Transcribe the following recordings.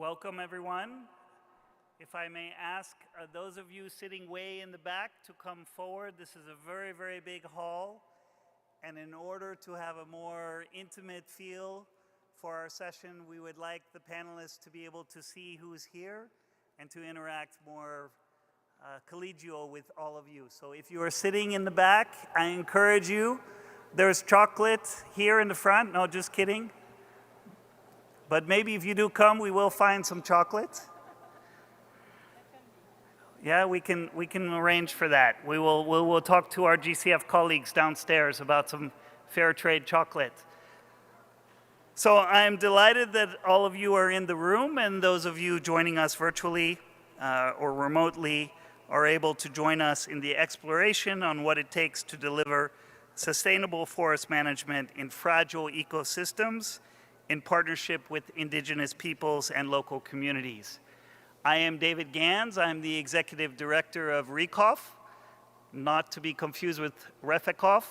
Welcome, everyone. If I may ask those of you sitting way in the back to come forward. This is a very, very big hall. And in order to have a more intimate feel for our session, we would like the panelists to be able to see who's here and to interact more collegial with all of you. So if you are sitting in the back, I encourage you. There's chocolate here in the front. No, just kidding. But maybe if you do come, we will find some chocolate. Yeah, we can arrange for that. We'll talk to our GCF colleagues downstairs about some fair trade chocolate. So I'm delighted that all of you are in the room, and those of you joining us virtually or remotely are able to join us in the exploration on what it takes to deliver sustainable forest management in fragile ecosystems in partnership with Indigenous peoples and local communities. I am David Gans. I'm the Executive Director of RECOF, not to be confused with REFECOF.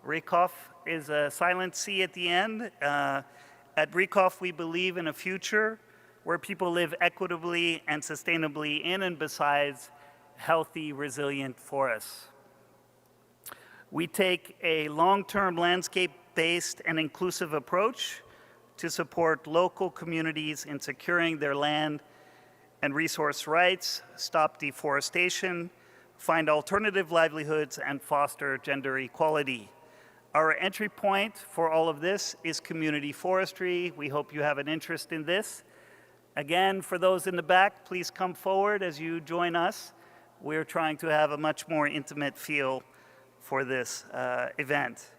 RECOF is a silent C at the end. At RECOF, we believe in a future where people live equitably and sustainably in and besides healthy, resilient forests. We take a long-term landscape-based and inclusive approach to support local communities in securing their land and resource rights, stop deforestation, find alternative livelihoods, and foster gender equality. Our entry point for all of this is community forestry. We hope you have an interest in this. Again, for those in the back, please come forward as you join us. We're trying to have a much more intimate feel for this event.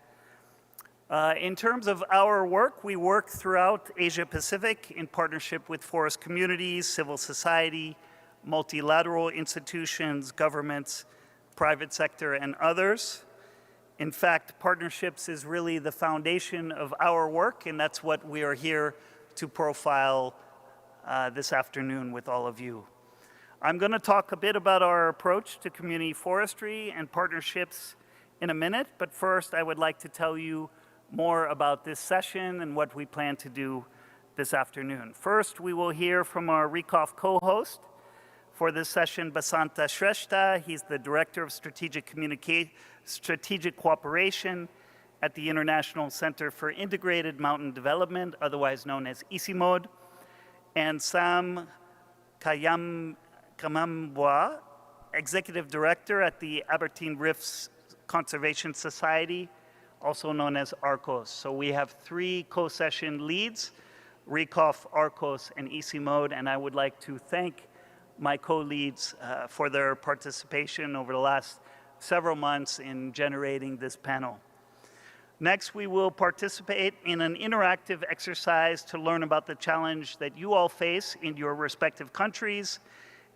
In terms of our work, we work throughout Asia Pacific in partnership with forest communities, civil society, multilateral institutions, governments, private sector, and others. In fact, partnerships is really the foundation of our work, and that's what we are here to profile this afternoon with all of you. I'm going to talk a bit about our approach to community forestry and partnerships in a minute, but first I would like to tell you more about this session and what we plan to do this afternoon. First, we will hear from our RECOF co-host for this session, Basanta Shrestha. He's the Director of Strategic Cooperation at the International Center for Integrated Mountain Development, otherwise known as ICIMOD, and Sam Kamambwa, Executive Director at the Aberdeen Rifts Conservation Society, also known as ARCOS. So we have three co-session leads, RECOF, ARCOS, and ICIMOD, and I would like to thank my co-leads for their participation over the last several months in generating this panel. Next, we will participate in an interactive exercise to learn about the challenge that you all face in your respective countries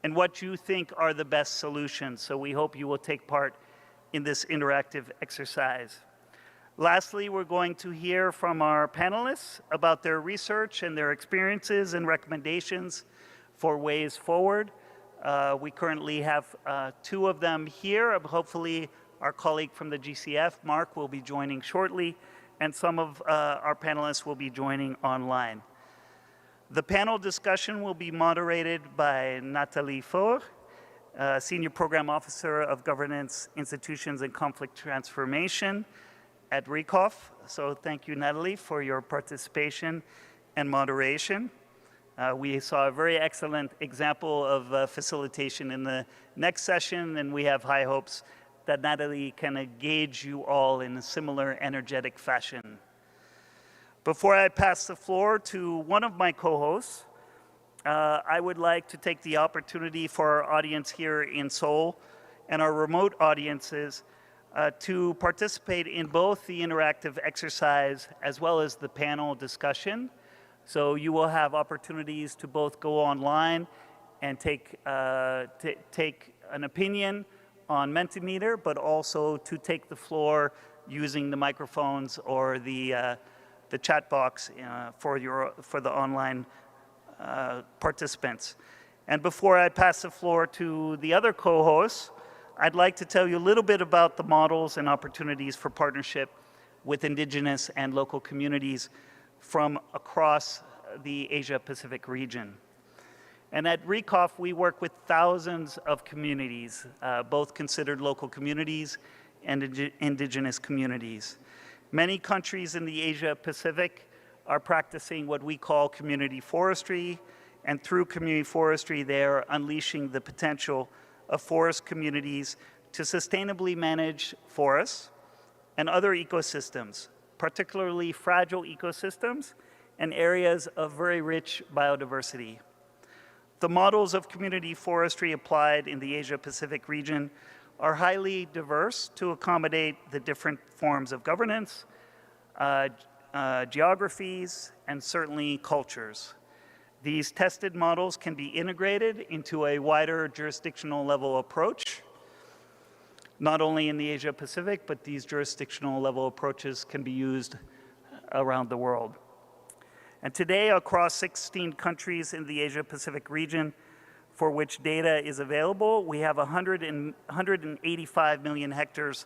and what you think are the best solutions. So we hope you will take part in this interactive exercise. Lastly, we're going to hear from our panelists about their research and their experiences and recommendations for ways forward. We currently have two of them here. Hopefully, our colleague from the GCF, Mark, will be joining shortly, and some of our panelists will be joining online. The panel discussion will be moderated by Nathalie Faure, Senior Program Officer of Governance, Institutions, and Conflict Transformation at RECOF. So thank you, Natalie, for your participation and moderation. We saw a very excellent example of facilitation in the next session, and we have high hopes that Natalie can engage you all in a similar energetic fashion. Before I pass the floor to one of my co-hosts, I would like to take the opportunity for our audience here in Seoul and our remote audiences to participate in both the interactive exercise as well as the panel discussion. So you will have opportunities to both go online and take an opinion on Mentimeter, but also to take the floor using the microphones or the chat box for the online participants. And before I pass the floor to the other co-hosts, I'd like to tell you a little bit about the models and opportunities for partnership with Indigenous and local communities from across the Asia-Pacific region. And at RECOF, we work with thousands of communities, both considered local communities and indigenous communities. Many countries in the Asia-Pacific are practicing what we call community forestry, and through community forestry, they are unleashing the potential of forest communities to sustainably manage forests and other ecosystems, particularly fragile ecosystems and areas of very rich biodiversity. The models of community forestry applied in the Asia-Pacific region are highly diverse to accommodate the different forms of governance, geographies, and certainly cultures. These tested models can be integrated into a wider jurisdictional level approach, not only in the Asia-Pacific, but these jurisdictional level approaches can be used around the world. And today, across 16 countries in the Asia-Pacific region for which data is available, we have 185 million hectares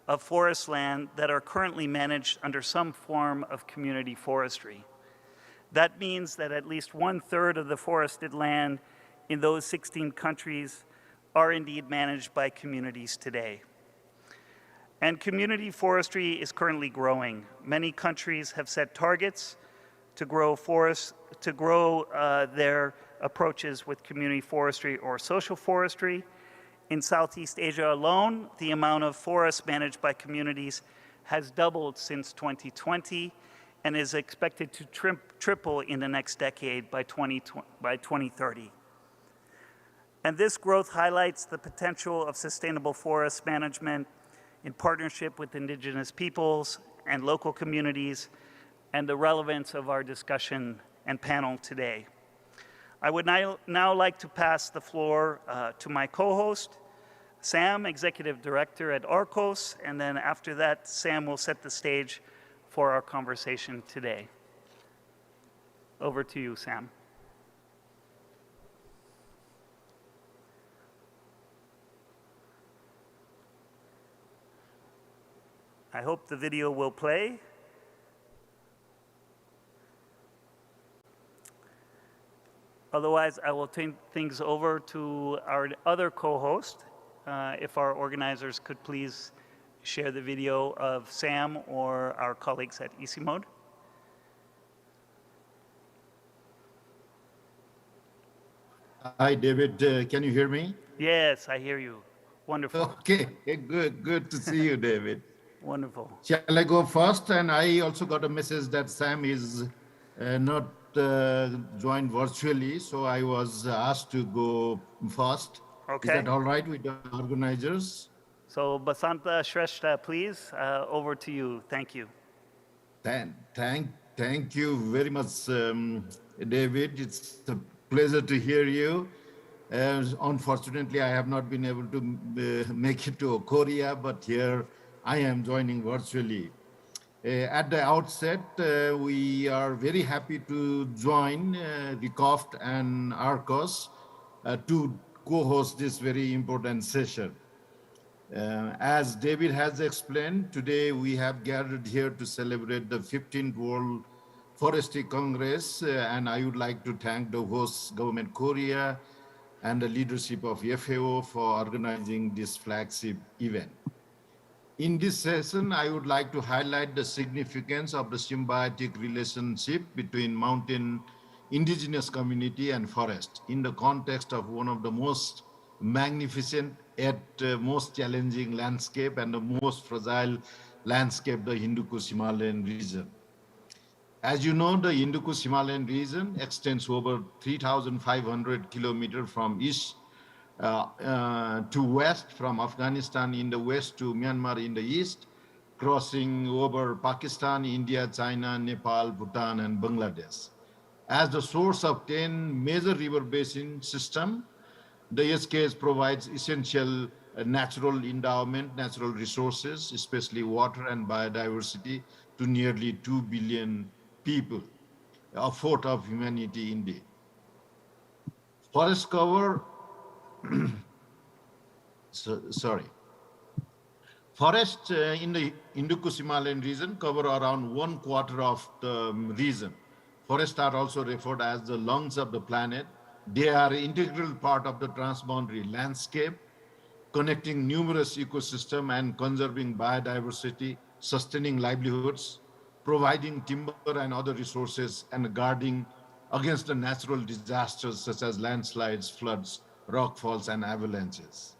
of forest land that are currently managed under some form of community forestry. That means that at least 1/3 of the forested land in those 16 countries are indeed managed by communities today. And community forestry is currently growing. Many countries have set targets to grow forests, to grow their approaches with community forestry or social forestry. In Southeast Asia alone, the amount of forests managed by communities has doubled since 2020 and is expected to triple in the next decade by 2030. And this growth highlights the potential of sustainable forest management in partnership with Indigenous peoples and local communities, and the relevance of our discussion and panel today. I would now like to pass the floor to my co-host, Sam, Executive Director at ARCOS, and then after that, Sam will set the stage for our conversation today. Over to you, Sam. I hope the video will play. Otherwise, I will turn things over to our other co-host, if our organizers could please share the video of Sam or our colleagues at Easy Mode. Hi, David. Can you hear me? Yes, I hear you. Wonderful. Okay, good to see you, David. Wonderful. Shall I go first? And I also got a message that Sam is not joined virtually, so I was asked to go first. Okay. Is that all right with the organizers? So Basanta Shrestha, please, over to you. Thank you. Thank you very much, David. It's a pleasure to hear you. Unfortunately, I have not been able to make it to Korea, but here I am joining virtually. At the outset, we are very happy to join RECOF and ARCOS to co-host this very important session. As David has explained, today we have gathered here to celebrate the 15th World Forestry Congress, and I would like to thank the host government Korea and the leadership of FAO for organizing this flagship event. In this session, I would like to highlight the significance of the symbiotic relationship between mountain indigenous community and forest in the context of one of the most magnificent yet most challenging landscape and the most fragile landscape, the Hindu-Kush-Himalayan region. As you know, the Hindu-Kush-Himalayan region extends over 3,500 kilometers from east to west, from Afghanistan in the west to Myanmar in the east, crossing over Pakistan, India, China, Nepal, Bhutan, and Bangladesh. As the source of 10 major river basin system, the SKS provides essential natural endowment, natural resources, especially water and biodiversity, to nearly 2 billion people, a fourth of humanity indeed. Forest cover, Forests in the Hindu-Kush-Himalayan region cover around 1/4 of the region. Forests are also referred as the lungs of the planet. They are an integral part of the transboundary landscape, connecting numerous ecosystems and conserving biodiversity, sustaining livelihoods, providing timber and other resources, and guarding against the natural disasters such as landslides, floods, rockfalls, and avalanches.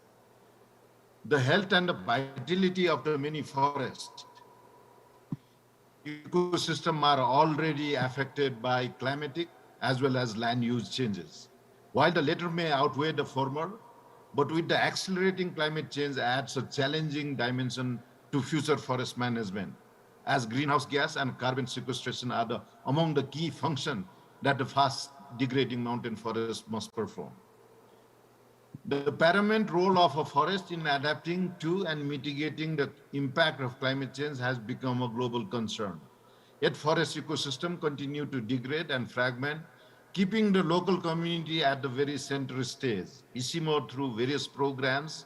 The health and the vitality of the many forests ecosystem are already affected by climatic as well as land use changes. While the latter may outweigh the former, but with the accelerating climate change adds a challenging dimension to future forest management, as greenhouse gas and carbon sequestration are among the key functions that the fast degrading mountain forest must perform. The paramount role of a forest in adapting to and mitigating the impact of climate change has become a global concern. Yet forest ecosystems continue to degrade and fragment, keeping the local community at the very center stage. ICIMO, through various programs,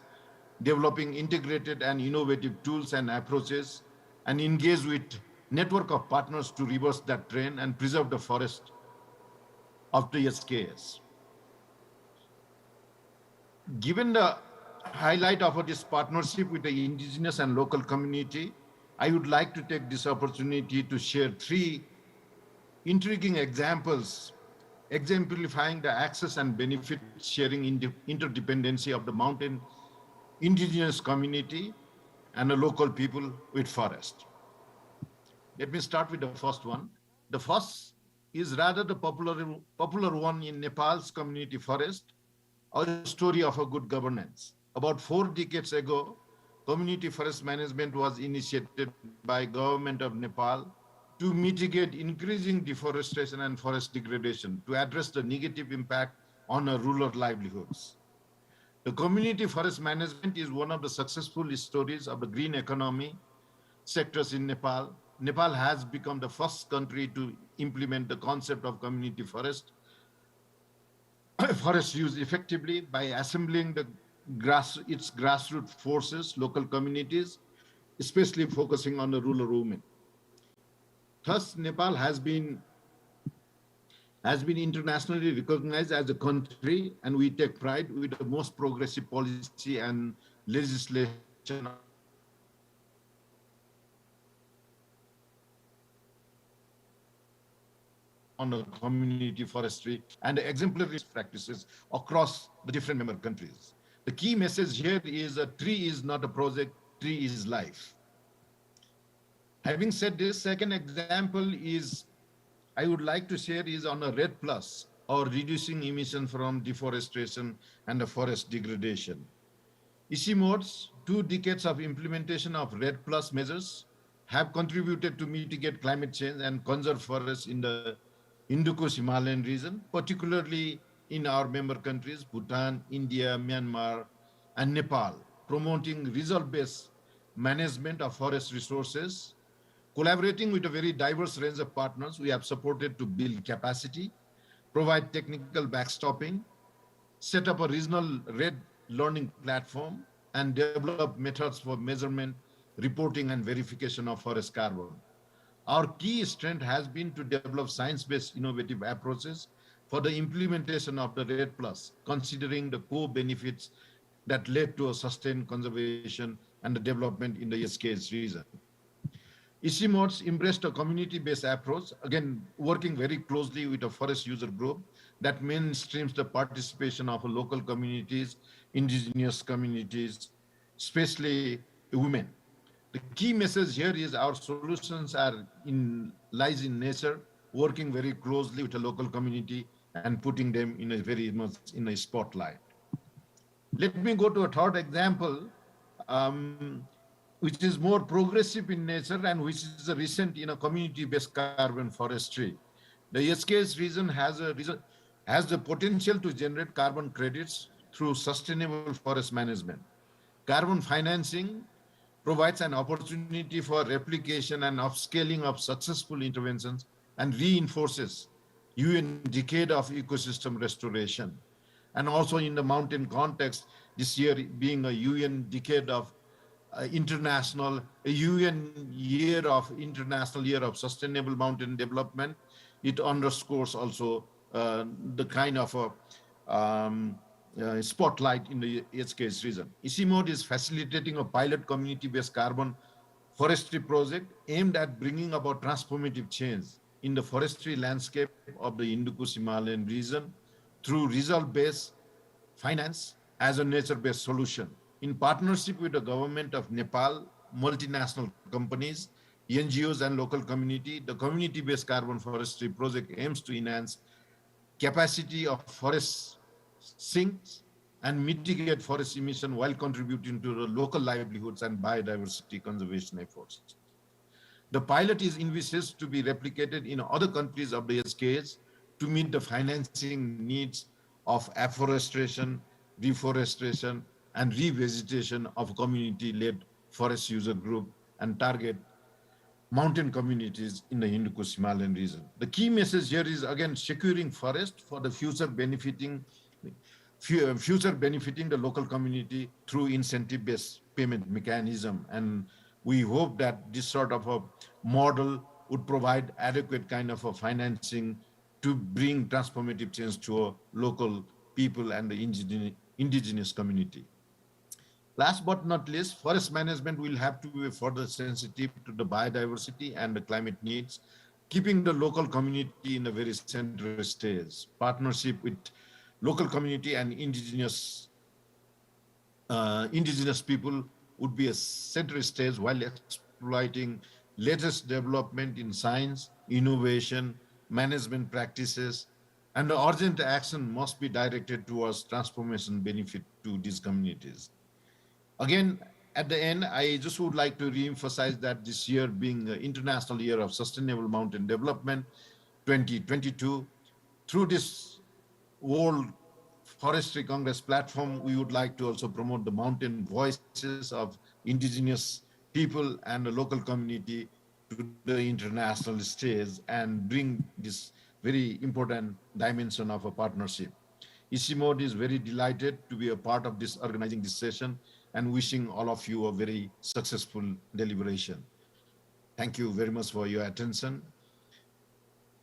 developing integrated and innovative tools and approaches, and engage with network of partners to reverse that trend and preserve the forest of the SKS. Given the highlight of this partnership with the indigenous and local community, I would like to take this opportunity to share three intriguing examples exemplifying the access and benefit sharing interdependency of the mountain indigenous community and the local people with forest. Let me start with the first one. The first is rather the popular one in Nepal's community forest, a story of a good governance. About 4 decades ago, community forest management was initiated by government of Nepal to mitigate increasing deforestation and forest degradation to address the negative impact on our rural livelihoods. The community forest management is one of the successful stories of the green economy sectors in Nepal. Nepal has become the first country to implement the concept of community forest use effectively by assembling its grassroots forces, local communities, especially focusing on the rural women. Thus, Nepal has been internationally recognized as a country, and we take pride with the most progressive policy and legislation on the community forestry and exemplary practices across the different member countries. The key message here is a tree is not a project, tree is life. Having said this, second example is I would like to share is on a RED Plus, or reducing emission from deforestation and the forest degradation. ICIMO's 2 decades of implementation of RED Plus measures have contributed to mitigate climate change and conserve forests in the Indo-Kush Himalayan region, particularly in our member countries, Bhutan, India, Myanmar, and Nepal, promoting result-based management of forest resources. Collaborating with a very diverse range of partners, we have supported to build capacity, provide technical backstopping, set up a regional RED learning platform, and develop methods for measurement, reporting, and verification of forest carbon. Our key strength has been to develop science-based innovative approaches for the implementation of the RED Plus, considering the co-benefits that led to a sustained conservation and the development in the SKS region. ICIMODS embraced a community-based approach, again, working very closely with a forest user group that mainstreams the participation of local communities, indigenous communities, especially women. The key message here is our solutions lies in nature, working very closely with the local community and putting them in a very much in a spotlight. Let me go to a third example, which is more progressive in nature and which is a recent community-based carbon forestry. The SKS region has the potential to generate carbon credits through sustainable forest management. Carbon financing provides an opportunity for replication and upscaling of successful interventions and reinforces UN decade of ecosystem restoration. And also in the mountain context, this year being a UN decade of UN International Year of Sustainable Mountain Development, it underscores also the kind of a spotlight in the HKS region. EC mode is facilitating a pilot community-based carbon forestry project aimed at bringing about transformative change in the forestry landscape of the Hindu-Kush Himalayan region through result-based finance as a nature-based solution. In partnership with the government of Nepal, multinational companies, NGOs, and local community, the community-based carbon forestry project aims to enhance capacity of forest sinks and mitigate forest emission while contributing to the local livelihoods and biodiversity conservation efforts. The pilot is envisaged to be replicated in other countries of the SKS to meet the financing needs of afforestation, reforestation, and revegetation of community-led forest user group and target mountain communities in the Hindu-Kush Himalayan region. The key message here is again securing forest for the future benefiting the local community through incentive-based payment mechanism. And we hope that this sort of a model would provide adequate kind of a financing to bring transformative change to a local people and the indigenous community. Last but not least, forest management will have to be further sensitive to the biodiversity and the climate needs, keeping the local community in a very central stage. Partnership with local community and indigenous people would be a central stage while exploiting latest development in science, innovation, management practices, and the urgent action must be directed towards transformation benefit to these communities. Again, at the end, I just would like to re-emphasize that this year being the International Year of Sustainable Mountain Development 2022, through this World Forestry Congress platform, we would like to also promote the mountain voices of indigenous people and the local community to the international stage and bring this very important dimension of a partnership. ECMOD is very delighted to be a part of this organizing this session and wishing all of you a very successful deliberation. Thank you very much for your attention.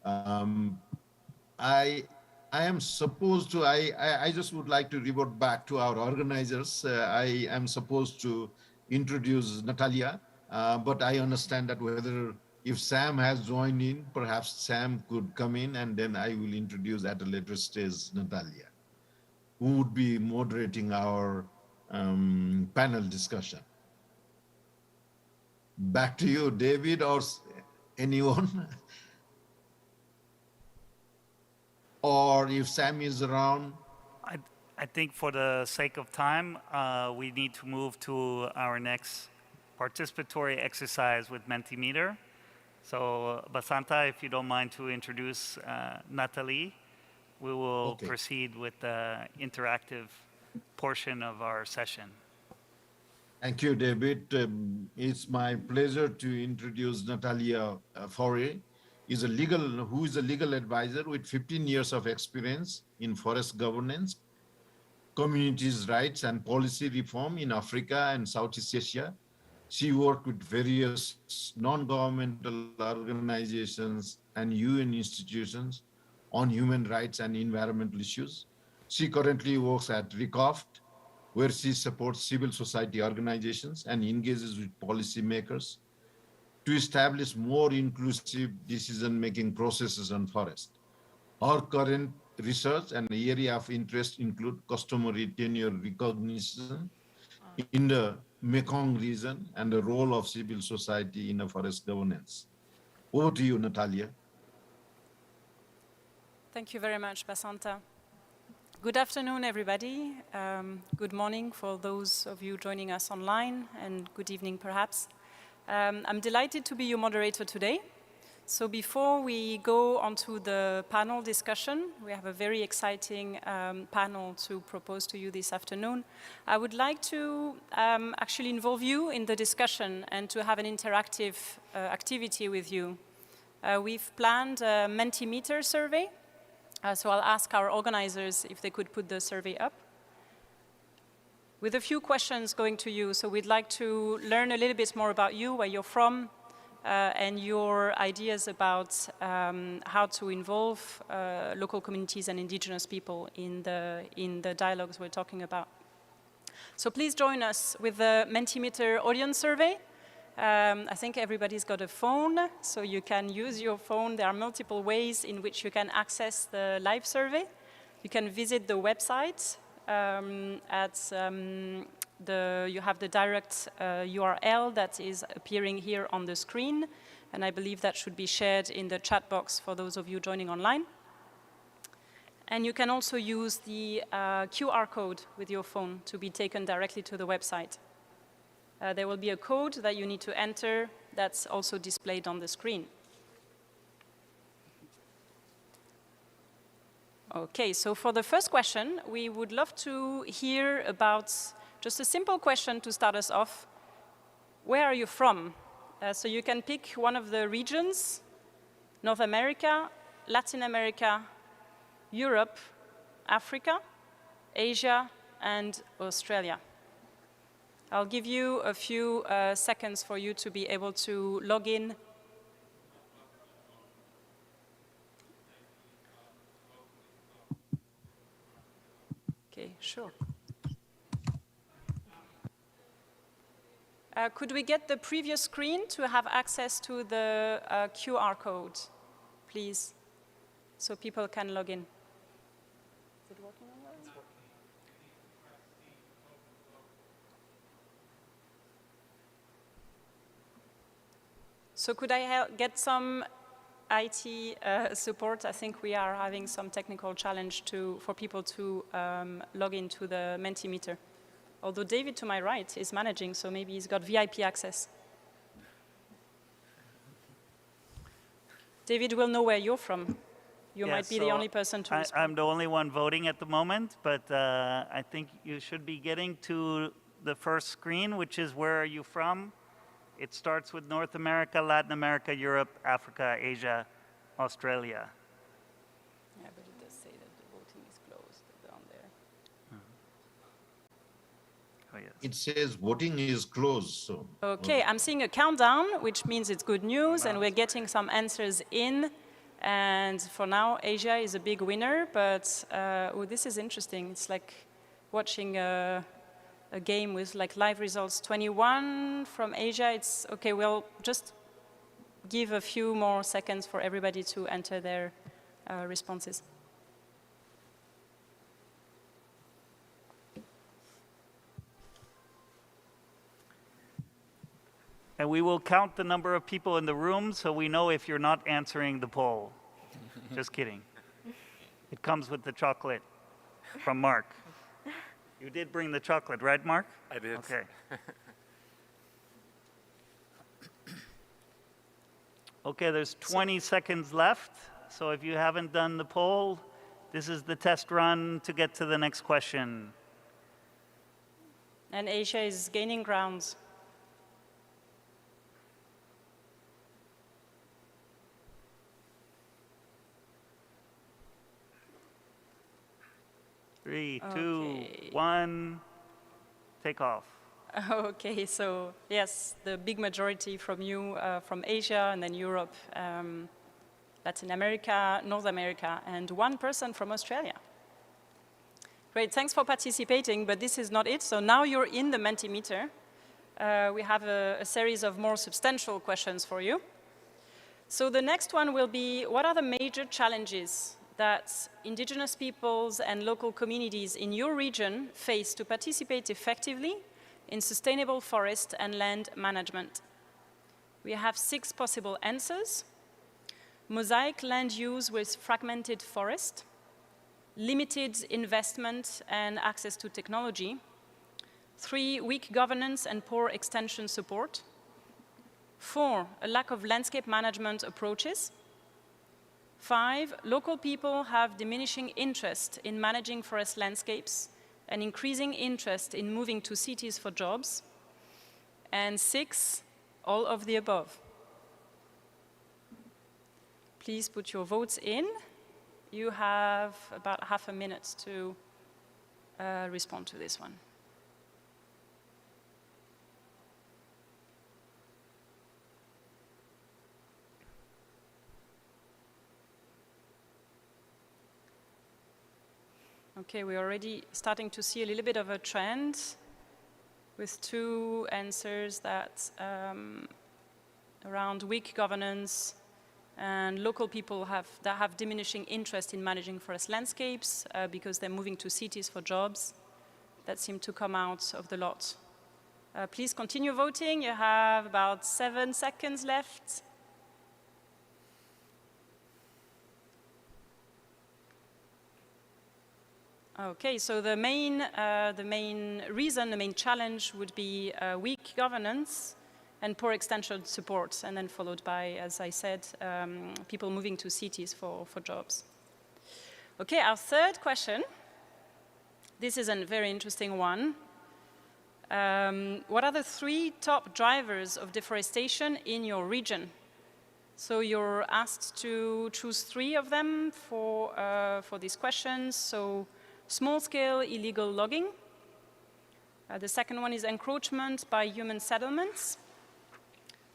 I am supposed to, I just would like to revert back to our organizers. I am supposed to introduce Natalia, but I understand that whether if Sam has joined in, perhaps Sam could come in and then I will introduce at a later stage Natalia, who would be moderating our panel discussion. Back to you, David, or anyone. Or if Sam is around. I think for the sake of time, we need to move to our next participatory exercise with Mentimeter. So Basanta, if you don't mind to introduce Natalie, we will proceed with the interactive portion of our session. Thank you, David. It's my pleasure to introduce Natalia Faure, who is a legal advisor with 15 years of experience in forest governance, communities' rights and policy reform in Africa and Southeast Asia. She worked with various non-governmental organizations and UN institutions on human rights and environmental issues. She currently works at RECOFT, where she supports civil society organizations and engages with policymakers to establish more inclusive decision-making processes on forest. Her current research and area of interest include customary tenure recognition in the Mekong region and the role of civil society in a forest governance. Over to you, Natalia. Thank you very much, Basanta. Good afternoon, everybody. Good morning for those of you joining us online, and good evening, perhaps. I'm delighted to be your moderator today. So before we go on to the panel discussion, we have a very exciting panel to propose to you this afternoon. I would like to actually involve you in the discussion and to have an interactive activity with you. We've planned a Mentimeter survey. So I'll ask our organizers if they could put the survey up. With a few questions going to you. So we'd like to learn a little bit more about you, where you're from, and your ideas about how to involve local communities and indigenous people in the dialogues we're talking about. So please join us with the Mentimeter audience survey. I think everybody's got a phone, so you can use your phone. There are multiple ways in which you can access the live survey. You can visit the website you have the direct URL that is appearing here on the screen, and I believe that should be shared in the chat box for those of you joining online. And you can also use the QR code with your phone to be taken directly to the website. There will be a code that you need to enter that's also displayed on the screen. Okay, so for the first question, we would love to hear about just a simple question to start us off. Where are you from? So you can pick one of the regions: North America, Latin America, Europe, Africa, Asia, and Australia. I'll give you a few seconds for you to be able to log in. Okay, sure. Could we get the previous screen to have access to the QR code, please, so people can log in? Is it working on yours? It's working. So could I get some IT support? I think we are having some technical challenge for people to log into the Mentimeter. Although David, to my right, is managing, so maybe he's got VIP access. David will know where you're from. You might be the only person to respond. I'm the only one voting at the moment, but I think you should be getting to the first screen, which is where are you from? It starts with North America, Latin America, Europe, Africa, Asia, Australia. Yeah, but it does say that the voting is closed down there. Oh, yes. It says voting is closed. So. Okay, I'm seeing a countdown, which means it's good news, and we're getting some answers in. And for now, Asia is a big winner, but oh, this is interesting. It's like watching a game with like live results. 21 from Asia. It's okay. We'll just give a few more seconds for everybody to enter their responses. And we will count the number of people in the room so we know if you're not answering the poll. Just kidding. It comes with the chocolate from Mark. You did bring the chocolate, right, Mark? I did. Okay. Okay, there's 20 seconds left. So if you haven't done the poll, this is the test run to get to the next question. And Asia is gaining grounds. Three, two, one, take off. Okay, so yes, the big majority from you, from Asia, and then Europe, Latin America, North America, and one person from Australia. Great, thanks for participating, but this is not it. So now you're in the Mentimeter. We have a series of more substantial questions for you. So the next one will be, what are the major challenges that indigenous peoples and local communities in your region face to participate effectively in sustainable forest and land management? We have 6 possible answers. Mosaic land use with fragmented forest, limited investment and access to technology, 3, weak governance and poor extension support, 4, a lack of landscape management approaches, 5, local people have diminishing interest in managing forest landscapes and increasing interest in moving to cities for jobs, and 6, all of the above. Please put your votes in. You have about half a minute to respond to this one. Okay, we're already starting to see a little bit of a trend with 2 answers that around weak governance and local people that have diminishing interest in managing forest landscapes because they're moving to cities for jobs. That seem to come out of the lot. Please continue voting. You have about 7 seconds left. Okay, so the main reason, the main challenge would be weak governance and poor extension support, and then followed by, as I said, people moving to cities for jobs. Okay, our third question. This is a very interesting one. What are the 3 top drivers of deforestation in your region? So you're asked to choose 3 of them for these questions. So small-scale illegal logging. The second one is encroachment by human settlements.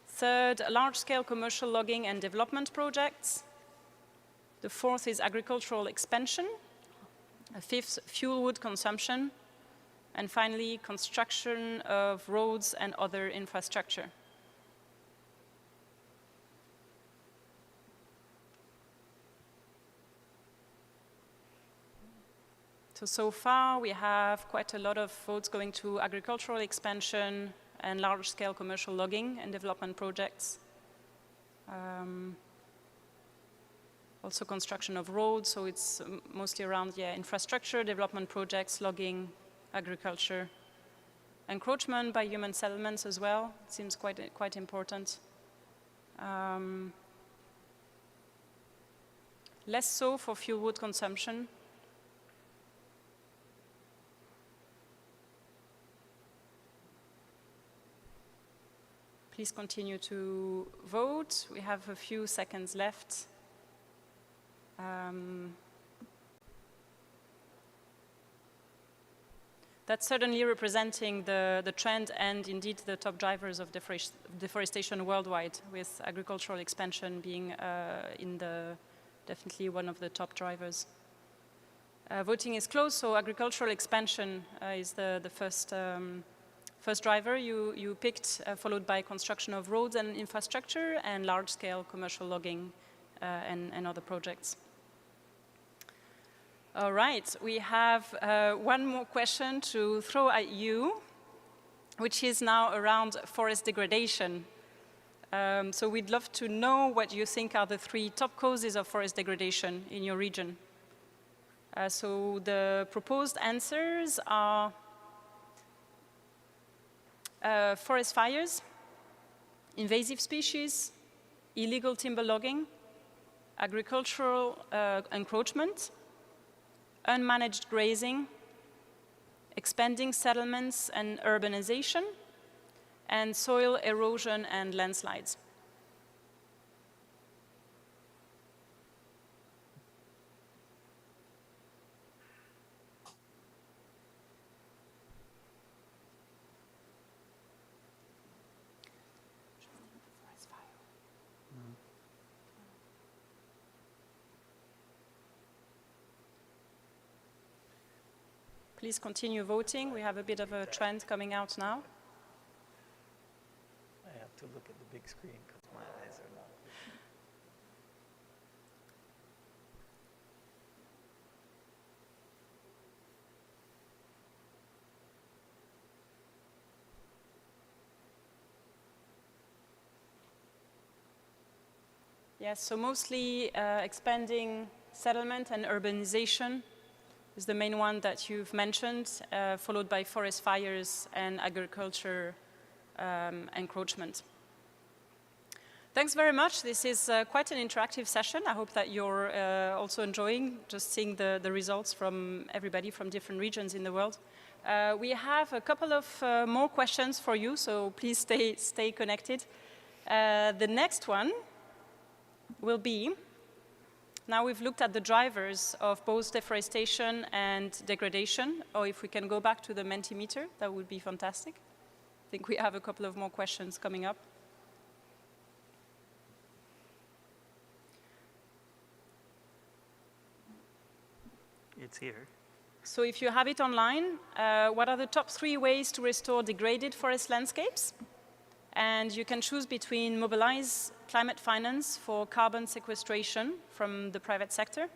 Third, large-scale commercial logging and development projects. The fourth is agricultural expansion. Fifth, fuel wood consumption. And finally, construction of roads and other infrastructure. So far, we have quite a lot of votes going to agricultural expansion and large-scale commercial logging and development projects. Also construction of roads, so it's mostly around infrastructure, development projects, logging, agriculture. Encroachment by human settlements as well, it seems quite important. Less so for fuel wood consumption. Please continue to vote. We have a few seconds left. That's certainly representing the trend and indeed the top drivers of deforestation worldwide, with agricultural expansion being definitely one of the top drivers. Voting is closed, so agricultural expansion is the first driver you picked, followed by construction of roads and infrastructure and large-scale commercial logging and other projects. All right, we have one more question to throw at you, which is now around forest degradation. So we'd love to know what you think are the 3 top causes of forest degradation in your region. So the proposed answers are forest fires, invasive species, illegal timber logging, agricultural encroachment, unmanaged grazing, expanding settlements and urbanization, and soil erosion and landslides. Please continue voting. We have a bit of a trend coming out now. I have to look at the big screen because my eyes are not. Yes, so mostly expanding settlement and urbanization is the main one that you've mentioned, followed by forest fires and agriculture encroachment. Thanks very much. This is quite an interactive session. I hope that you're also enjoying just seeing the results from everybody from different regions in the world. We have a couple of more questions for you, so please stay connected. The next one will be, now we've looked at the drivers of both deforestation and degradation, or if we can go back to the Mentimeter, that would be fantastic. I think we have a couple of more questions coming up. It's here. So if you have it online, what are the top 3 ways to restore degraded forest landscapes? And you can choose between mobilize climate finance for carbon sequestration from the private sector,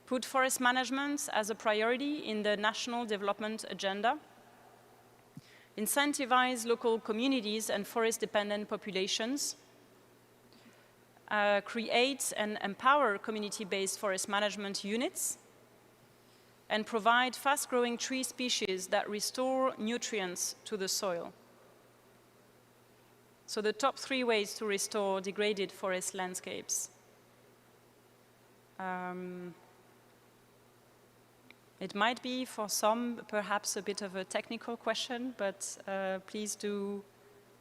put forest management as a priority in the national development agenda, incentivize local communities and forest-dependent populations, create and empower community-based forest management units, and provide fast-growing tree species that restore nutrients to the soil. So the top 3 ways to restore degraded forest landscapes. It might be for some perhaps a bit of a technical question, but please do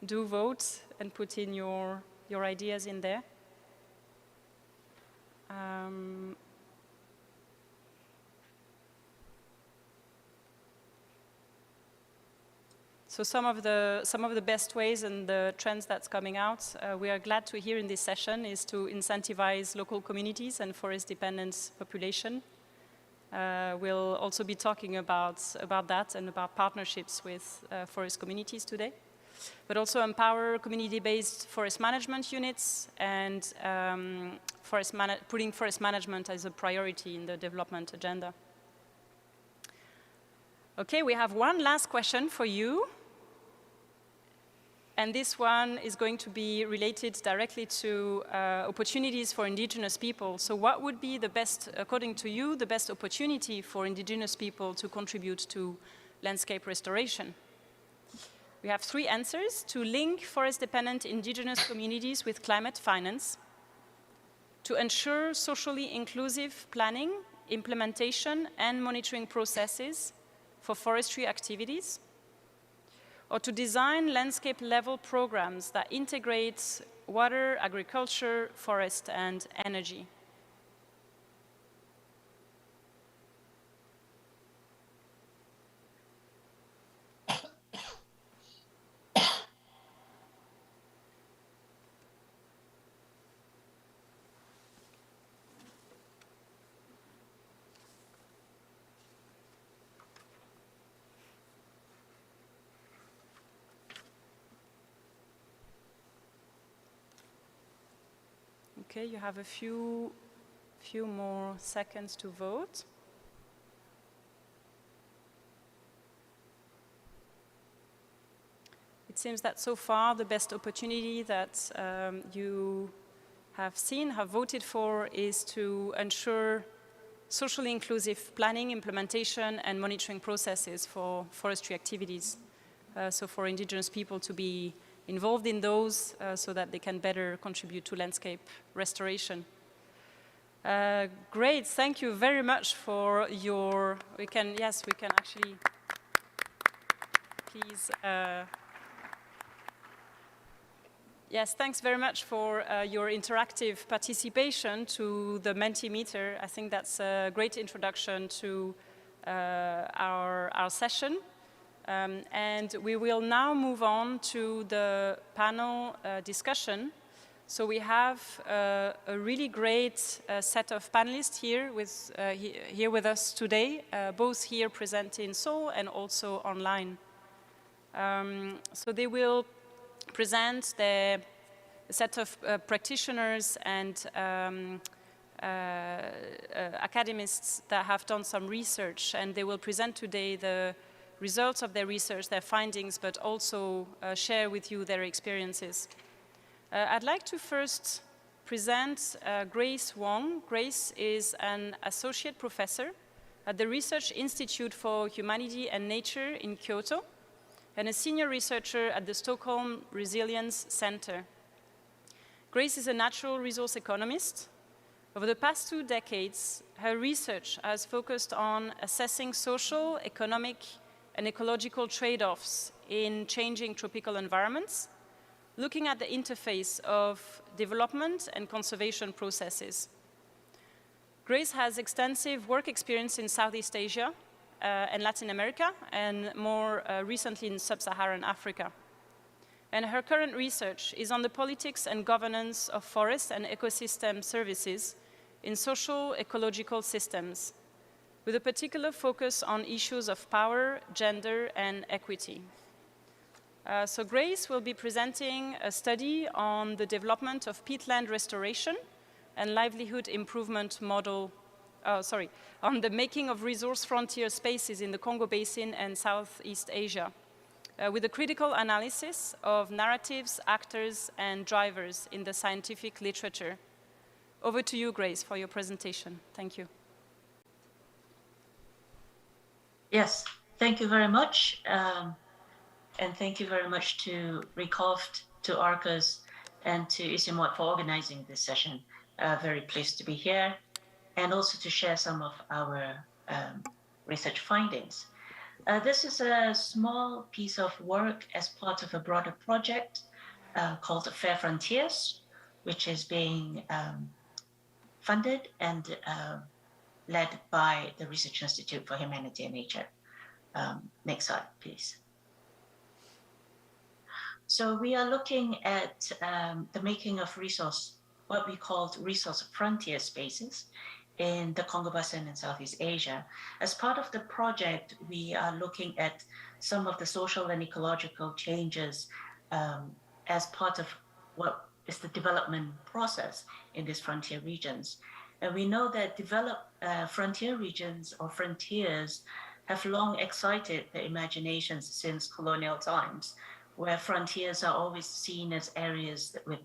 vote and put in your ideas in there. So some of the best ways and the trends that's coming out, we are glad to hear in this session, is to incentivize local communities and forest-dependent population. We'll also be talking about that and about partnerships with forest communities today, but also empower community-based forest management units and putting forest management as a priority in the development agenda. Okay, we have one last question for you. And this one is going to be related directly to opportunities for Indigenous people. So what would be the best, according to you, the best opportunity for Indigenous people to contribute to landscape restoration? We have 3 answers: to link forest-dependent Indigenous communities with climate finance, to ensure socially inclusive planning, implementation, and monitoring processes for forestry activities, or to design landscape-level programs that integrate water, agriculture, forest, and energy. Okay, you have a few more seconds to vote. It seems that so far the best opportunity that you have voted for, is to ensure socially inclusive planning, implementation, and monitoring processes for forestry activities. So for Indigenous people to be involved in those so that they can better contribute to landscape restoration. Great, thank you very much for your, we can actually, please. Yes, thanks very much for your interactive participation to the Mentimeter. I think that's a great introduction to our session. And we will now move on to the panel discussion. So we have a really great set of panelists here with us today, both here present in Seoul and also online. So they will present the set of practitioners and academists that have done some research, and they will present today the results of their research, their findings, but also share with you their experiences. I'd like to first present Grace Wong. Grace is an associate professor at the Research Institute for Humanity and Nature in Kyoto, and a senior researcher at the Stockholm Resilience Center. Grace is a natural resource economist. Over the past 2 decades, her research has focused on assessing social, economic, and ecological trade-offs in changing tropical environments, looking at the interface of development and conservation processes. Grace has extensive work experience in Southeast Asia and Latin America, and more recently in Sub-Saharan Africa. And her current research is on the politics and governance of forest and ecosystem services in social ecological systems, with a particular focus on issues of power, gender, and equity. So Grace will be presenting a study on the development of peatland restoration and livelihood improvement model, on the making of resource frontier spaces in the Congo Basin and Southeast Asia, with a critical analysis of narratives, actors, and drivers in the scientific literature. Over to you, Grace, for your presentation. Thank you. Yes, thank you very much. And thank you very much to Recoft, to Arcus, and to Isimot for organizing this session. Very pleased to be here, and also to share some of our research findings. This is a small piece of work as part of a broader project called Fair Frontiers, which is being funded and led by the Research Institute for Humanity and Nature. Next slide, please. So we are looking at the making of what we called resource frontier spaces in the Congo Basin and Southeast Asia. As part of the project, we are looking at some of the social and ecological changes as part of what is the development process in these frontier regions. And we know that developed frontier regions or frontiers have long excited the imaginations since colonial times, where frontiers are always seen as areas with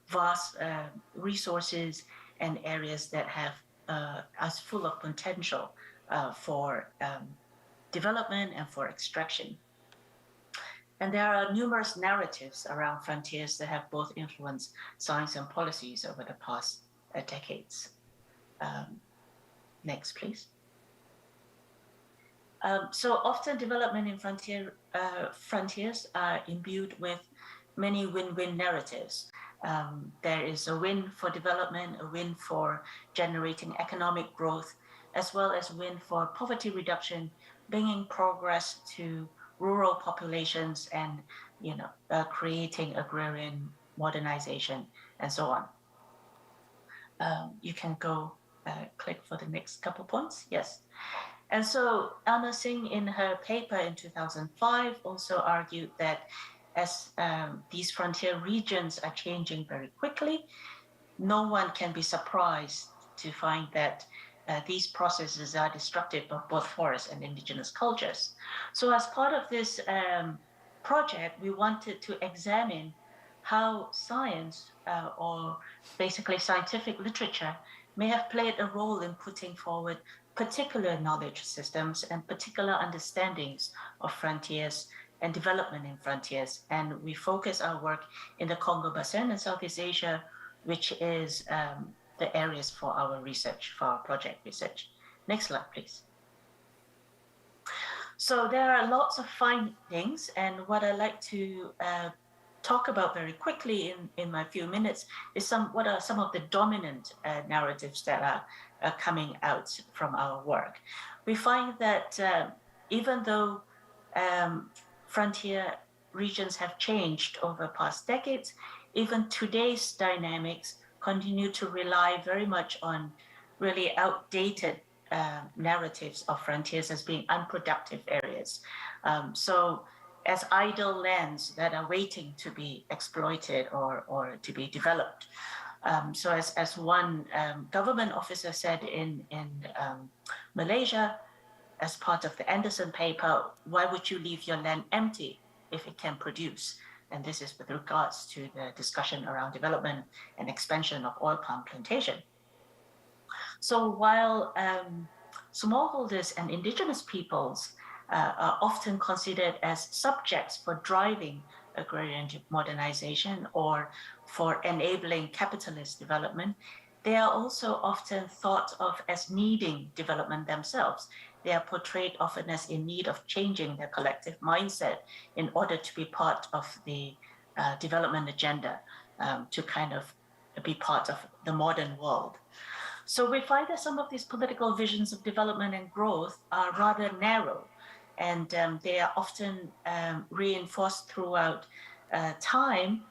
vast resources and areas that have as full of potential for development and for extraction. And there are numerous narratives around frontiers that have both influenced science and policies over the past decades. Next, please. So often development in frontiers are imbued with many win-win narratives. There is a win for development, a win for generating economic growth, as well as win for poverty reduction, bringing progress to rural populations and creating agrarian modernization and so on. You can go click for the next couple points. Yes. And so Anna Singh in her paper in 2005 also argued that as these frontier regions are changing very quickly, no one can be surprised to find that these processes are destructive of both forests and indigenous cultures. So as part of this project, we wanted to examine how science or basically scientific literature may have played a role in putting forward particular knowledge systems and particular understandings of frontiers and development in frontiers. And we focus our work in the Congo Basin and Southeast Asia, which is the areas for our research, for our project research. Next slide, please. So there are lots of findings, and what I like to talk about very quickly in my few minutes is what are some of the dominant narratives that are coming out from our work. We find that even though frontier regions have changed over past decades, even today's dynamics continue to rely very much on really outdated narratives of frontiers as being unproductive areas. So as idle lands that are waiting to be exploited or to be developed. So as one government officer said in Malaysia, as part of the Anderson paper, why would you leave your land empty if it can produce? And this is with regards to the discussion around development and expansion of oil palm plantation. So while smallholders and indigenous peoples are often considered as subjects for driving agrarian modernization or for enabling capitalist development, they are also often thought of as needing development themselves. They are portrayed often as in need of changing their collective mindset in order to be part of the development agenda, to kind of be part of the modern world. So we find that some of these political visions of development and growth are rather narrow, and they are often reinforced throughout time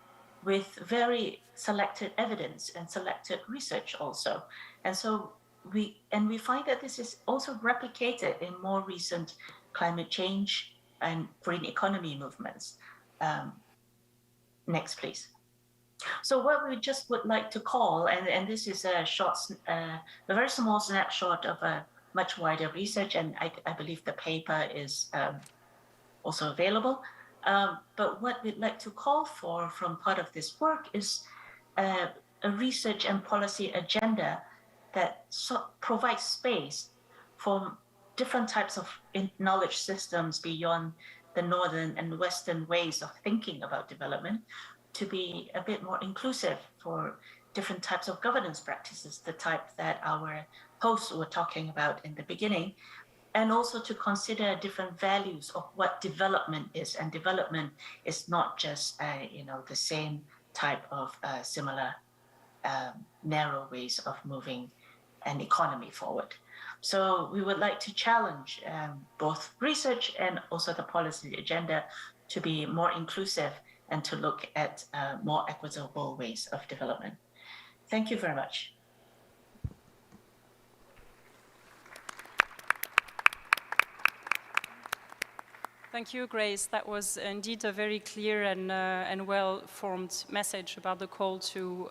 with very selected evidence and selected research also. And so we find that this is also replicated in more recent climate change and green economy movements. Next, please. So what we just would like to call, and this is a very small snapshot of a much wider research, and I believe the paper is also available. But what we'd like to call for from part of this work is a research and policy agenda that provides space for different types of knowledge systems beyond the northern and western ways of thinking about development to be a bit more inclusive for different types of governance practices, the type that our hosts were talking about in the beginning, and also to consider different values of what development is. And development is not just the same type of similar narrow ways of moving an economy forward. So we would like to challenge both research and also the policy agenda to be more inclusive and to look at more equitable ways of development. Thank you very much. Thank you, Grace. That was indeed a very clear and well-formed message about the call to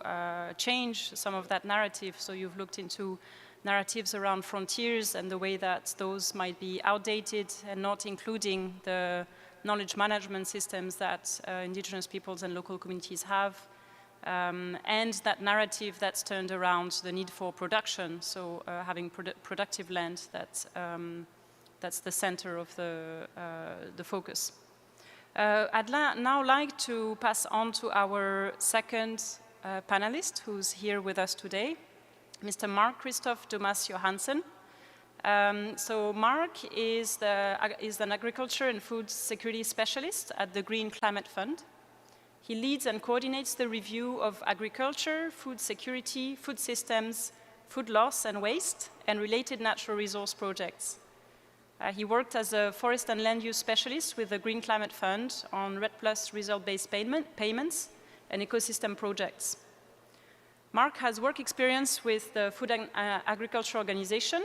change some of that narrative. So you've looked into narratives around frontiers and the way that those might be outdated and not including the knowledge management systems that indigenous peoples and local communities have. And that narrative that's turned around the need for production, so having productive land that's the center of the focus. I'd now like to pass on to our second panelist who's here with us today, Mr. Mark Christoph Dumas Johansen. So Mark is an agriculture and food security specialist at the Green Climate Fund. He leads and coordinates the review of agriculture, food security, food systems, food loss and waste, and related natural resource projects. He worked as a forest and land use specialist with the Green Climate Fund on REDD+ result-based payments and ecosystem projects. Mark has work experience with the Food and Agriculture Organization,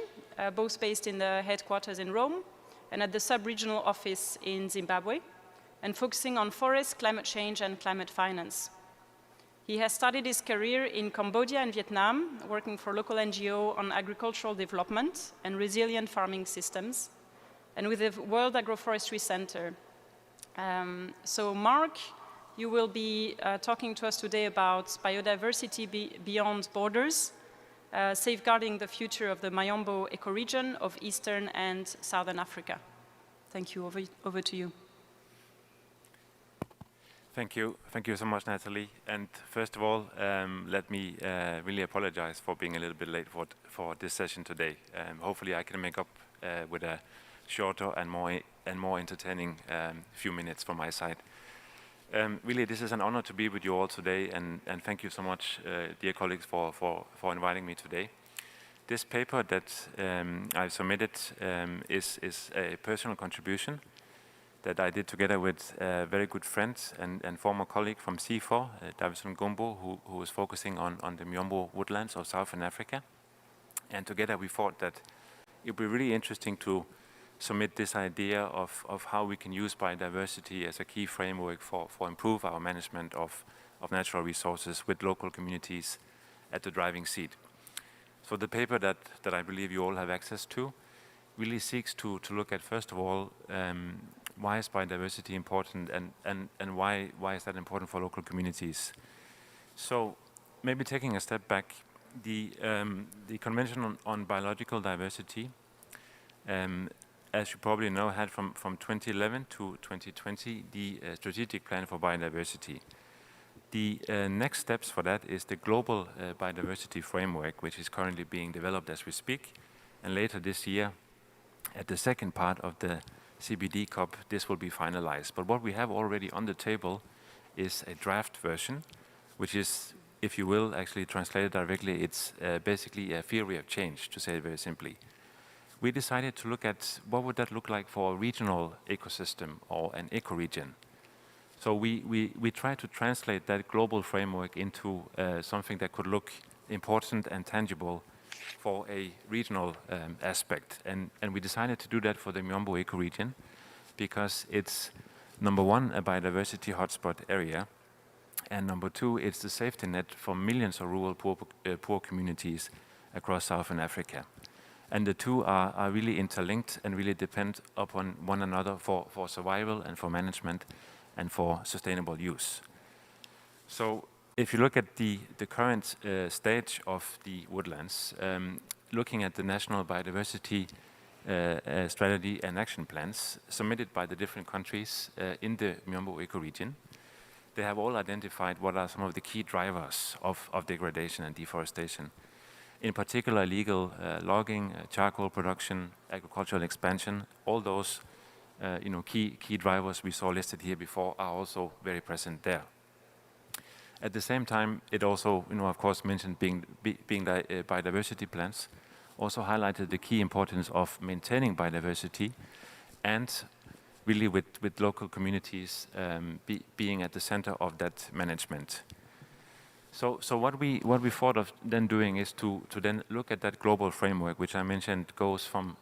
both based in the headquarters in Rome and at the sub-regional office in Zimbabwe, and focusing on forest, climate change, and climate finance. He has started his career in Cambodia and Vietnam, working for local NGO on agricultural development and resilient farming systems, and with the World Agroforestry Center. So Mark, you will be talking to us today about biodiversity beyond borders, safeguarding the future of the Mayombo ecoregion of Eastern and Southern Africa. Thank you. Over to you. Thank you. Thank you so much, Natalie. And first of all, let me really apologize for being a little bit late for this session today. Hopefully I can make up with a shorter and more entertaining few minutes from my side. Really, this is an honor to be with you all today, and thank you so much, dear colleagues, for inviting me today. This paper that I've submitted is a personal contribution that I did together with a very good friend and former colleague from C4, Davison Gumbo, who was focusing on the Mayombo woodlands of Southern Africa. And together we thought that it would be really interesting to submit this idea of how we can use biodiversity as a key framework for improve our management of natural resources with local communities at the driving seat. So the paper that I believe you all have access to really seeks to look at, first of all, why is biodiversity important and why is that important for local communities? So maybe taking a step back, the Convention on Biological Diversity, as you probably know, had from 2011 to 2020 the strategic plan for biodiversity. The next steps for that is the global biodiversity framework, which is currently being developed as we speak. And later this year, at the second part of the CBD COP, this will be finalized. But what we have already on the table is a draft version, which is, if you will, actually translated directly, it's basically a theory of change, to say it very simply. We decided to look at what would that look like for a regional ecosystem or an ecoregion. So we try to translate that global framework into something that could look important and tangible for a regional aspect. And we decided to do that for the Miombo ecoregion because it's, number one, a biodiversity hotspot area, and number two, it's the safety net for millions of rural poor communities across Southern Africa. And the two are really interlinked and really depend upon one another for survival and for management and for sustainable use. So if you look at the current stage of the woodlands, looking at the National Biodiversity Strategy and Action Plans submitted by the different countries in the Miombo ecoregion, they have all identified what are some of the key drivers of degradation and deforestation. In particular, illegal logging, charcoal production, agricultural expansion, all those key drivers we saw listed here before are also very present there. At the same time, it also, of course, mentioned being biodiversity plans, also highlighted the key importance of maintaining biodiversity and really with local communities being at the center of that management. So what we thought of then doing is to then look at that global framework, which I mentioned goes from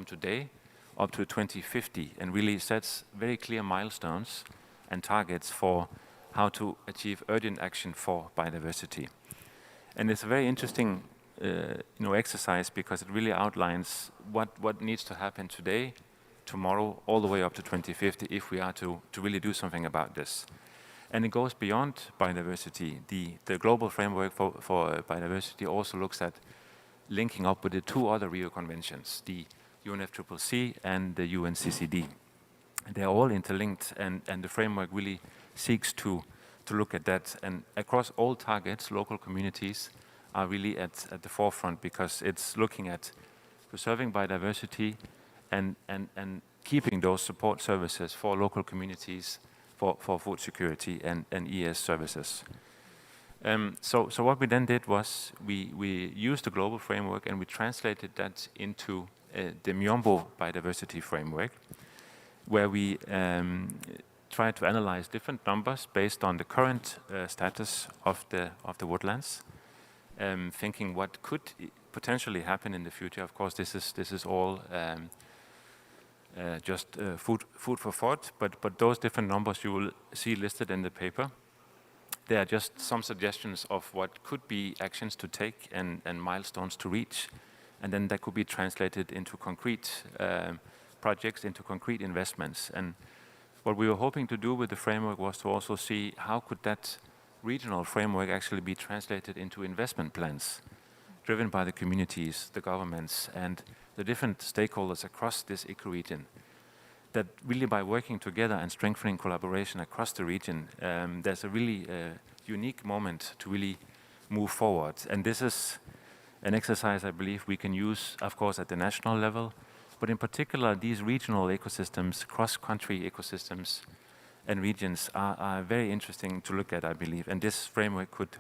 today up to 2050 and really sets very clear milestones and targets for how to achieve urgent action for biodiversity. And it's a very interesting exercise because it really outlines what needs to happen today, tomorrow, all the way up to 2050 if we are to really do something about this. And it goes beyond biodiversity. The global framework for biodiversity also looks at linking up with the two other Rio Conventions, the UNFCCC and the UNCCD. They're all interlinked, and the framework really seeks to look at that. And across all targets, local communities are really at the forefront because it's looking at preserving biodiversity and keeping those support services for local communities for food security and ES services. So what we then did was we used the global framework and we translated that into the Miombo biodiversity framework, where we tried to analyze different numbers based on the current status of the woodlands, thinking what could potentially happen in the future. Of course, this is all just food for thought, but those different numbers you will see listed in the paper, they are just some suggestions of what could be actions to take and milestones to reach, and then that could be translated into concrete projects, into concrete investments. And what we were hoping to do with the framework was to also see how could that regional framework actually be translated into investment plans driven by the communities, the governments, and the different stakeholders across this ecoregion. That really by working together and strengthening collaboration across the region, there's a really unique moment to really move forward. And this is an exercise I believe we can use, of course, at the national level, but in particular, these regional ecosystems, cross-country ecosystems and regions are very interesting to look at, I believe. And this framework could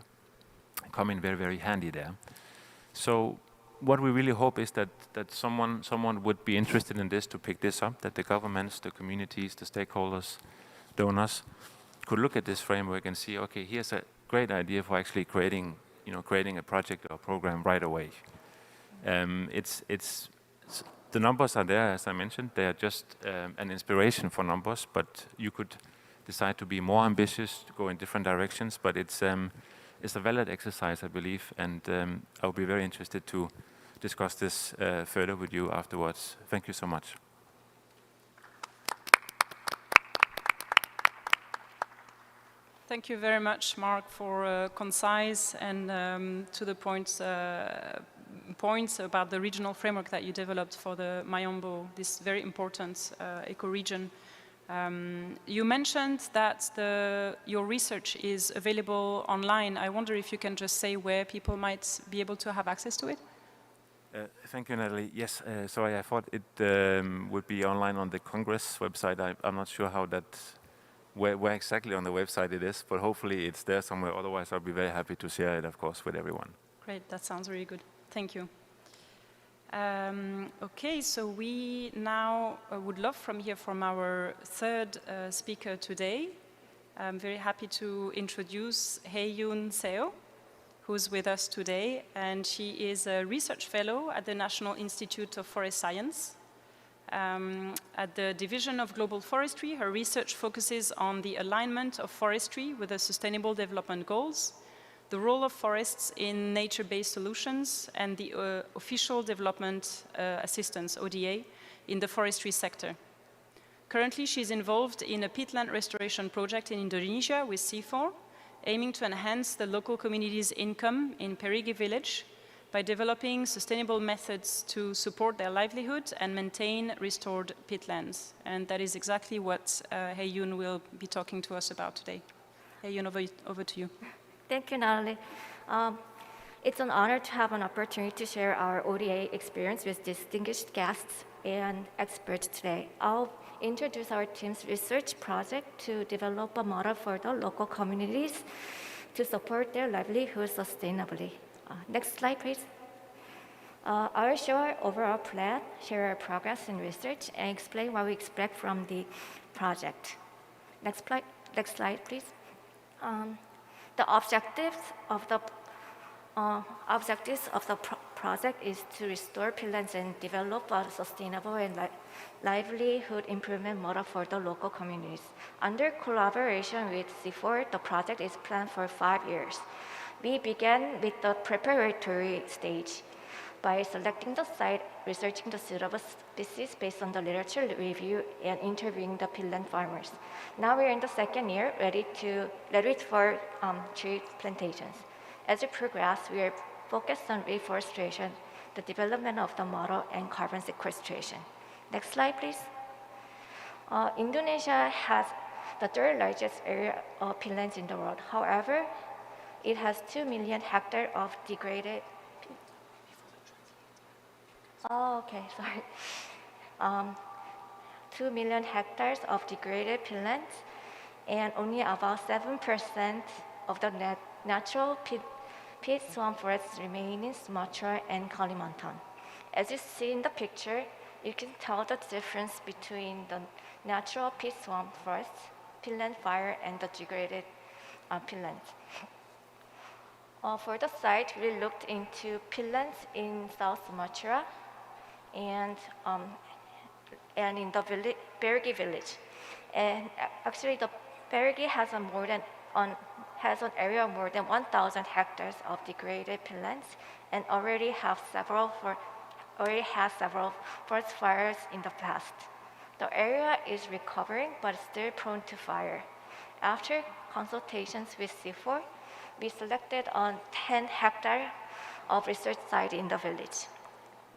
come in very, very handy there. So what we really hope is that someone would be interested in this to pick this up, that the governments, the communities, the stakeholders, donors could look at this framework and see, okay, here's a great idea for actually creating a project or program right away. The numbers are there, as I mentioned. They are just an inspiration for numbers, but you could decide to be more ambitious, to go in different directions. But it's a valid exercise, I believe, and I'll be very interested to discuss this further with you afterwards. Thank you so much. Thank you very much, Mark, for concise and to the points about the regional framework that you developed for the Miombo, this very important ecoregion. You mentioned that your research is available online. I wonder if you can just say where people might be able to have access to it? Thank you, Natalie. Yes, sorry, I thought it would be online on the Congress website. I'm not sure how that, where exactly on the website it is, but hopefully it's there somewhere. Otherwise, I'll be very happy to share it, of course, with everyone. Great, that sounds really good. Thank you. Okay, so we now would love to hear from our third speaker today. I'm very happy to introduce Hye-Yoon Seo, who's with us today, and she is a research fellow at the National Institute of Forest Science. At the Division of Global Forestry, her research focuses on the alignment of forestry with the Sustainable Development Goals, the role of forests in nature-based solutions, and the official development assistance, ODA, in the forestry sector. Currently, she's involved in a peatland restoration project in Indonesia with C4, aiming to enhance the local community's income in Perigi village by developing sustainable methods to support their livelihood and maintain restored peatlands. And that is exactly what Hye-Yoon will be talking to us about today. Hye-Yoon, over to you. Thank you, Natalie. It's an honor to have an opportunity to share our ODA experience with distinguished guests and experts today. I'll introduce our team's research project to develop a model for the local communities to support their livelihood sustainably. Next slide, please. I will show our overall plan, share our progress in research, and explain what we expect from the project. Next slide, please. The objectives of the project is to restore peatlands and develop a sustainable and livelihood improvement model for the local communities. Under collaboration with C4, the project is planned for 5 years. We began with the preparatory stage by selecting the site, researching the suitable species based on the literature review, and interviewing the peatland farmers. Now we're in the second year, ready for tree plantations. As we progress, we are focused on reforestation, the development of the model, and carbon sequestration. Next slide, please. Indonesia has the third largest area of peatlands in the world. However, it has 2 million hectares of degraded 2 million hectares of degraded peatlands, and only about 7% of the natural peat swamp forests remain in Sumatra and Kalimantan. As you see in the picture, you can tell the difference between the natural peat swamp forests, peatland fire, and the degraded peatlands. For the site, we looked into peatlands in South Sumatra and in the Perigi village. And actually, the Perigi has an area of more than 1,000 hectares of degraded peatlands and already has several forest fires in the past. The area is recovering but still prone to fire. After consultations with C4, we selected on 10 hectares of research site in the village.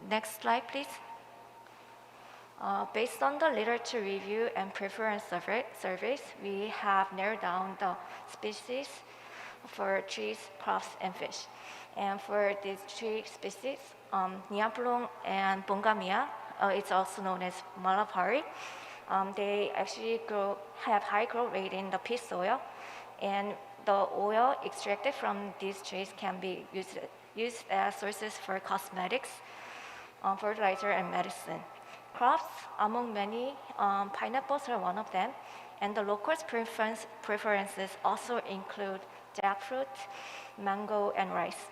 Next slide, please. Based on the literature review and preference surveys, we have narrowed down the species for trees, crops, and fish. And for these tree species, Niapulung and Bungamia, it's also known as Malapari, they actually have high growth rate in the peat soil, and the oil extracted from these trees can be used as sources for cosmetics, fertilizer, and medicine. Crops, among many, pineapples are one of them, and the locals' preferences also include jackfruit, mango, and rice.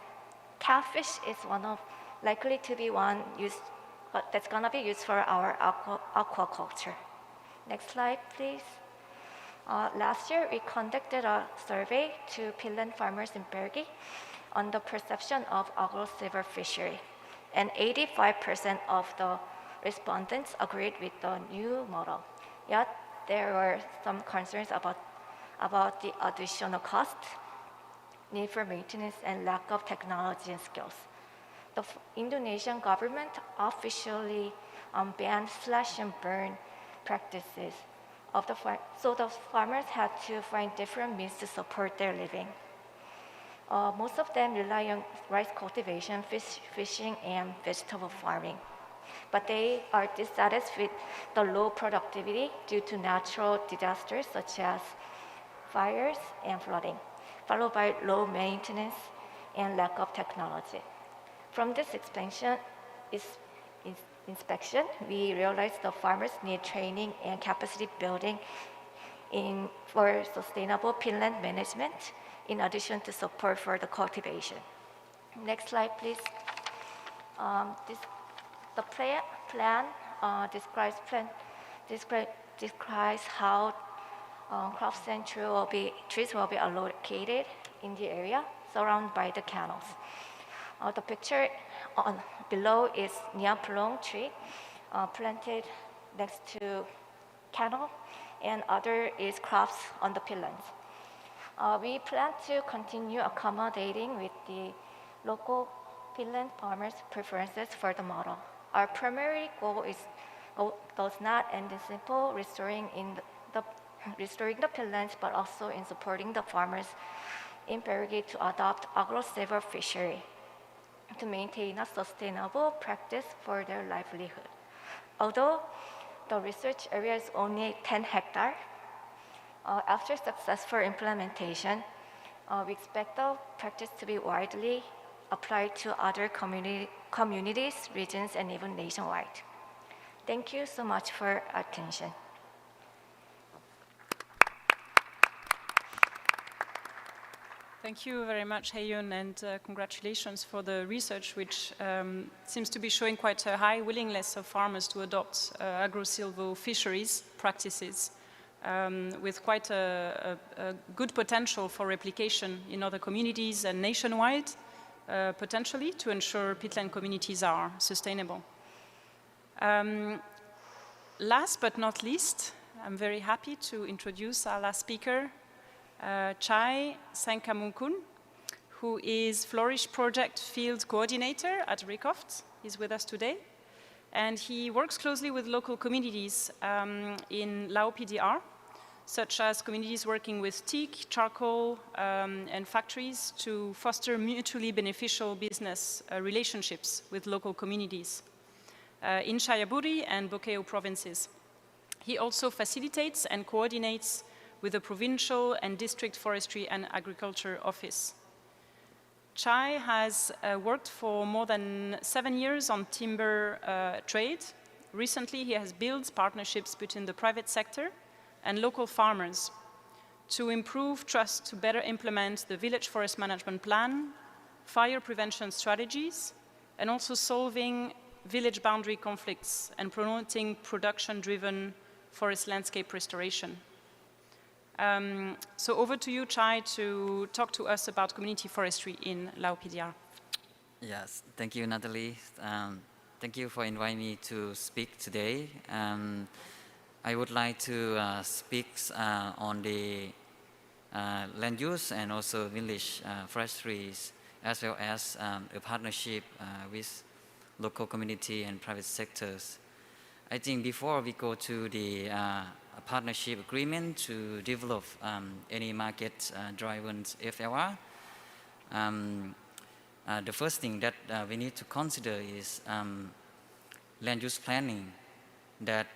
Catfish is likely to be one that's gonna be used for our aquaculture. Next slide, please. Last year, we conducted a survey to peatland farmers in Perigi on the perception of agro-silver fishery, and 85% of the respondents agreed with the new model. Yet, there were some concerns about the additional cost, need for maintenance, and lack of technology and skills. The Indonesian government officially banned slash and burn practices so the farmers had to find different means to support their living. Most of them rely on rice cultivation, fishing, and vegetable farming. But they are dissatisfied with the low productivity due to natural disasters such as fires and flooding, followed by low maintenance and lack of technology. From this inspection, we realized the farmers need training and capacity building for sustainable peatland management in addition to support for the cultivation. Next slide, please. The plan describes how crops and trees will be allocated in the area surrounded by the canals. The picture below is Nyapulong tree planted next to canal, and other is crops on the pillars. We plan to continue accommodating with the local peatland farmers' preferences for the model. Our primary goal does not end in simple restoring the peatlands, but also in supporting the farmers in Paraguay to adopt agro-silver fishery to maintain a sustainable practice for their livelihood. Although the research area is only 10 hectares, after successful implementation, we expect the practice to be widely applied to other communities, regions, and even nationwide. Thank you so much for attention. Thank you very much, Hae-Yun, and congratulations for the research, which seems to be showing quite a high willingness of farmers to adopt agro-silvo fisheries practices with quite a good potential for replication in other communities and nationwide, potentially, to ensure peatland communities are sustainable. Last but not least, I'm very happy to introduce our last speaker, Chai Sankamunkun, who is Flourish Project Field Coordinator at Recoft. He's with us today. And he works closely with local communities in Lao PDR, such as communities working with teak, charcoal, and factories to foster mutually beneficial business relationships with local communities in Chayaburi and Bokeo provinces. He also facilitates and coordinates with the provincial and district forestry and agriculture office. Chai has worked for more than 7 years on timber trade. Recently, he has built partnerships between the private sector and local farmers to improve trust to better implement the village forest management plan, fire prevention strategies, and also solving village boundary conflicts and promoting production-driven forest landscape restoration. So over to you, Chai, to talk to us about community forestry in Lao PDR. Yes, thank you, Natalie. Thank you for inviting me to speak today. I would like to speak on the land use and also village forestries, as well as a partnership with local community and private sectors. I think before we go to the partnership agreement to develop any market-driven FLR, the first thing that we need to consider is land use planning. That,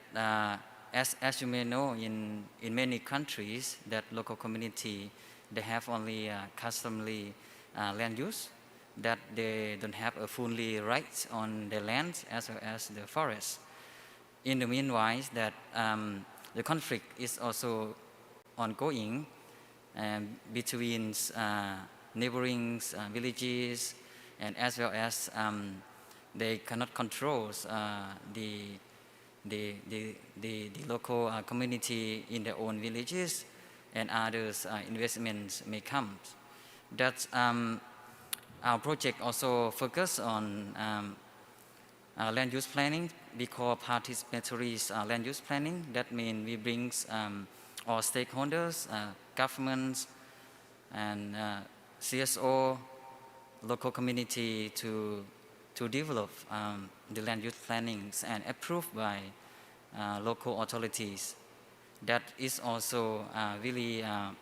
as you may know, in many countries, that local community, they have only customary land use, that they don't have a fully right on the land as well as the forest. In the meanwhile, that the conflict is also ongoing between neighboring villages, and as well as they cannot control the local community in their own villages, and others investments may come. That's our project also focus on land use planning. We call participatory land use planning. That means we bring all stakeholders, governments, and CSO, local community to develop the land use plannings and approved by local authorities. That is also really a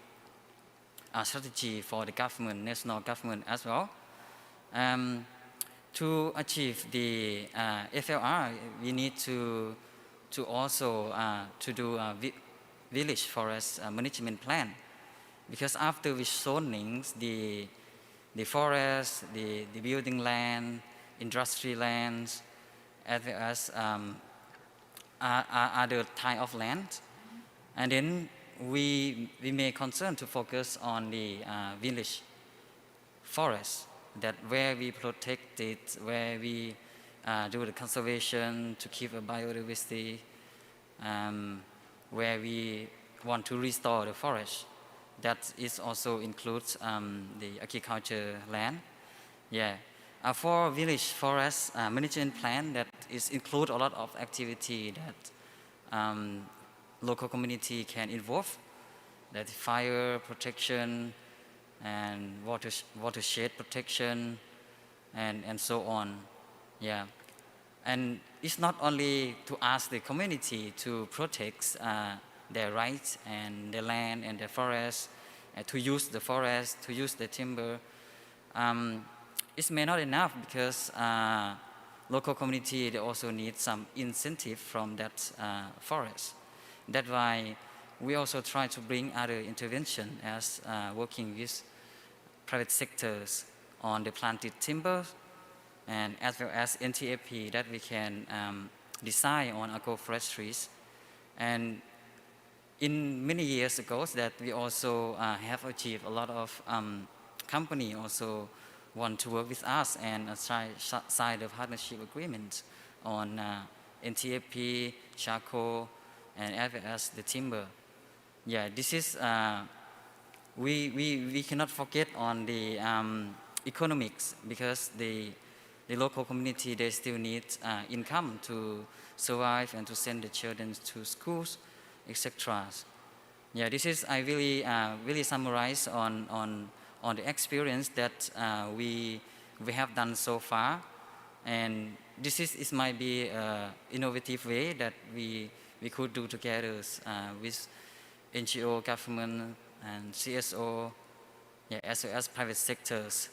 strategy for the government, national government as well. To achieve the FLR, we need to also to do a village forest management plan, because after we zoning the forest, the building land, industry lands, as well as other type of land, and then we may concern to focus on the village forest, that where we protect it, where we do the conservation to keep a biodiversity, where we want to restore the forest. That is also includes the agriculture land. Yeah. For village forest management plan, that is include a lot of activity that local community can involve, that fire protection and watershed protection and so on. Yeah. And it's not only to ask the community to protect their rights and their land and their forest, to use the forest, to use the timber. It may not enough because local community, they also need some incentive from that forest. That's why we also try to bring other intervention as working with private sectors on the planted timber, and as well as NTFP that we can design on agroforestries. And in many years ago that we also have achieved a lot of company also want to work with us and sign a partnership agreement on NTFP, charcoal, and as well as the timber. Yeah, this is, we cannot forget on the economics, because the local community, they still need income to survive and to send the children to schools, etc. Yeah, this is, I really summarize on the experience that we have done so far. And this is might be an innovative way that we could do together with NGO, government, and CSO, yeah, as well as private sectors.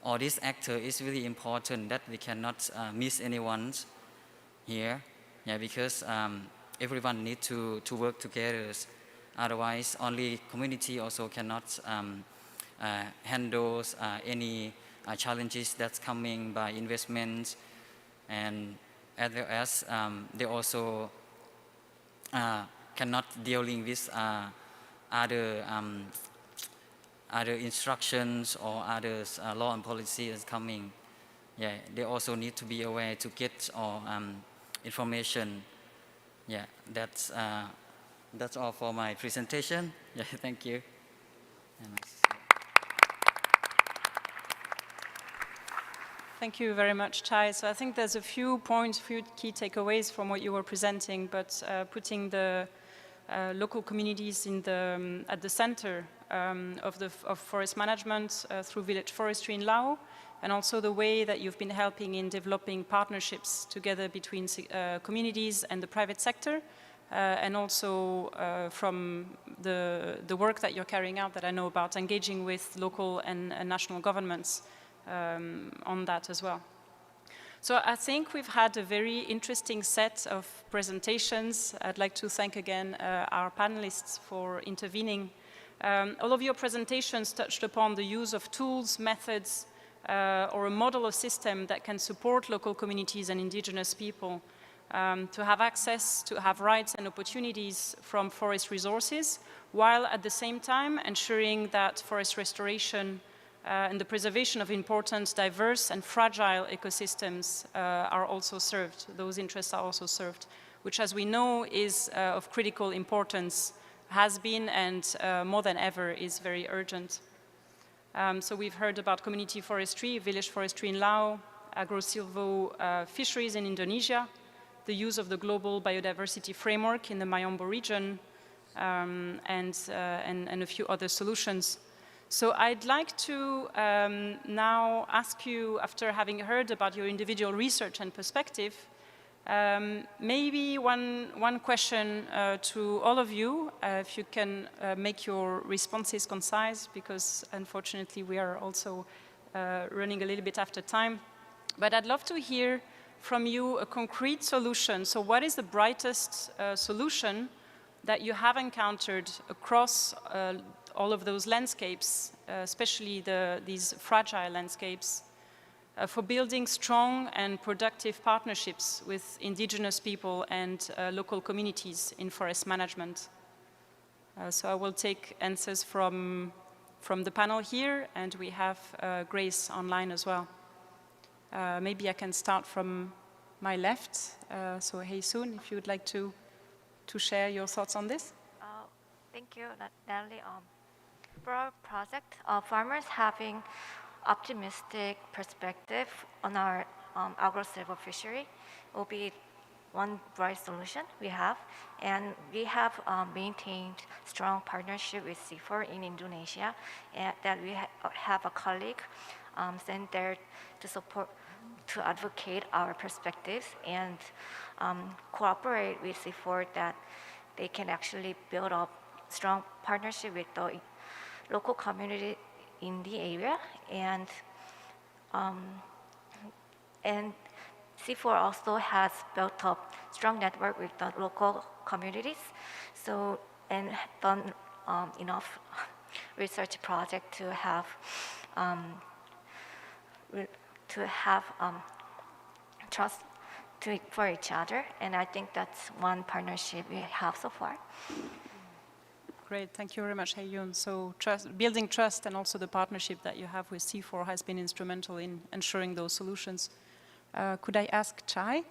All these actors is really important, that we cannot miss anyone here, yeah, because everyone needs to work together. Otherwise, only community also cannot handle any challenges that's coming by investments, and as well as they also cannot dealing with other instructions or other law and policy that's coming. Yeah, they also need to be aware to get all information. Yeah, that's all for my presentation. Yeah, thank you. Thank you very much, Chai. So I think there's a few points, few key takeaways from what you were presenting, but putting the local communities in at the center of forest management through village forestry in Laos, and also the way that you've been helping in developing partnerships together between communities and the private sector, and also from the work that you're carrying out that I know about, engaging with local and national governments on that as well. So I think we've had a very interesting set of presentations. I'd like to thank again our panelists for intervening. All of your presentations touched upon the use of tools, methods, or a model of system that can support local communities and indigenous people to have access, to have rights and opportunities from forest resources, while at the same time ensuring that forest restoration and the preservation of important, diverse and fragile ecosystems are also served. Those interests are also served, which, as we know, is of critical importance, has been, and more than ever is very urgent. So we've heard about community forestry, village forestry in Laos, agro-silvo fisheries in Indonesia, the use of the global biodiversity framework in the Mayombo region, and a few other solutions. So I'd like to now ask you, after having heard about your individual research and perspective, maybe one question to all of you, if you can make your responses concise, because unfortunately we are also running a little bit after time. But I'd love to hear from you a concrete solution. So what is the brightest solution that you have encountered across all of those landscapes, especially these fragile landscapes, for building strong and productive partnerships with indigenous people and local communities in forest management? So I will take answers from the panel here, and we have Grace online as well. Maybe I can start from my left. So Hei-Soon, if you would like to share your thoughts on this. Thank you, Natalie. For our project, farmers having optimistic perspective on our agro-silver fishery will be one bright solution we have. And we have maintained strong partnership with C4 in Indonesia, and that we have a colleague sent there to support, to advocate our perspectives and cooperate with C4 that they can actually build up strong partnership with the local community in the area, and C4 also has built up strong network with the local communities, so and done enough research project to have trust for each other, and I think that's one partnership we have so far. Great, thank you very much, Hei-Yoon. So building trust and also the partnership that you have with C4 has been instrumental in ensuring those solutions. Could I ask Chai?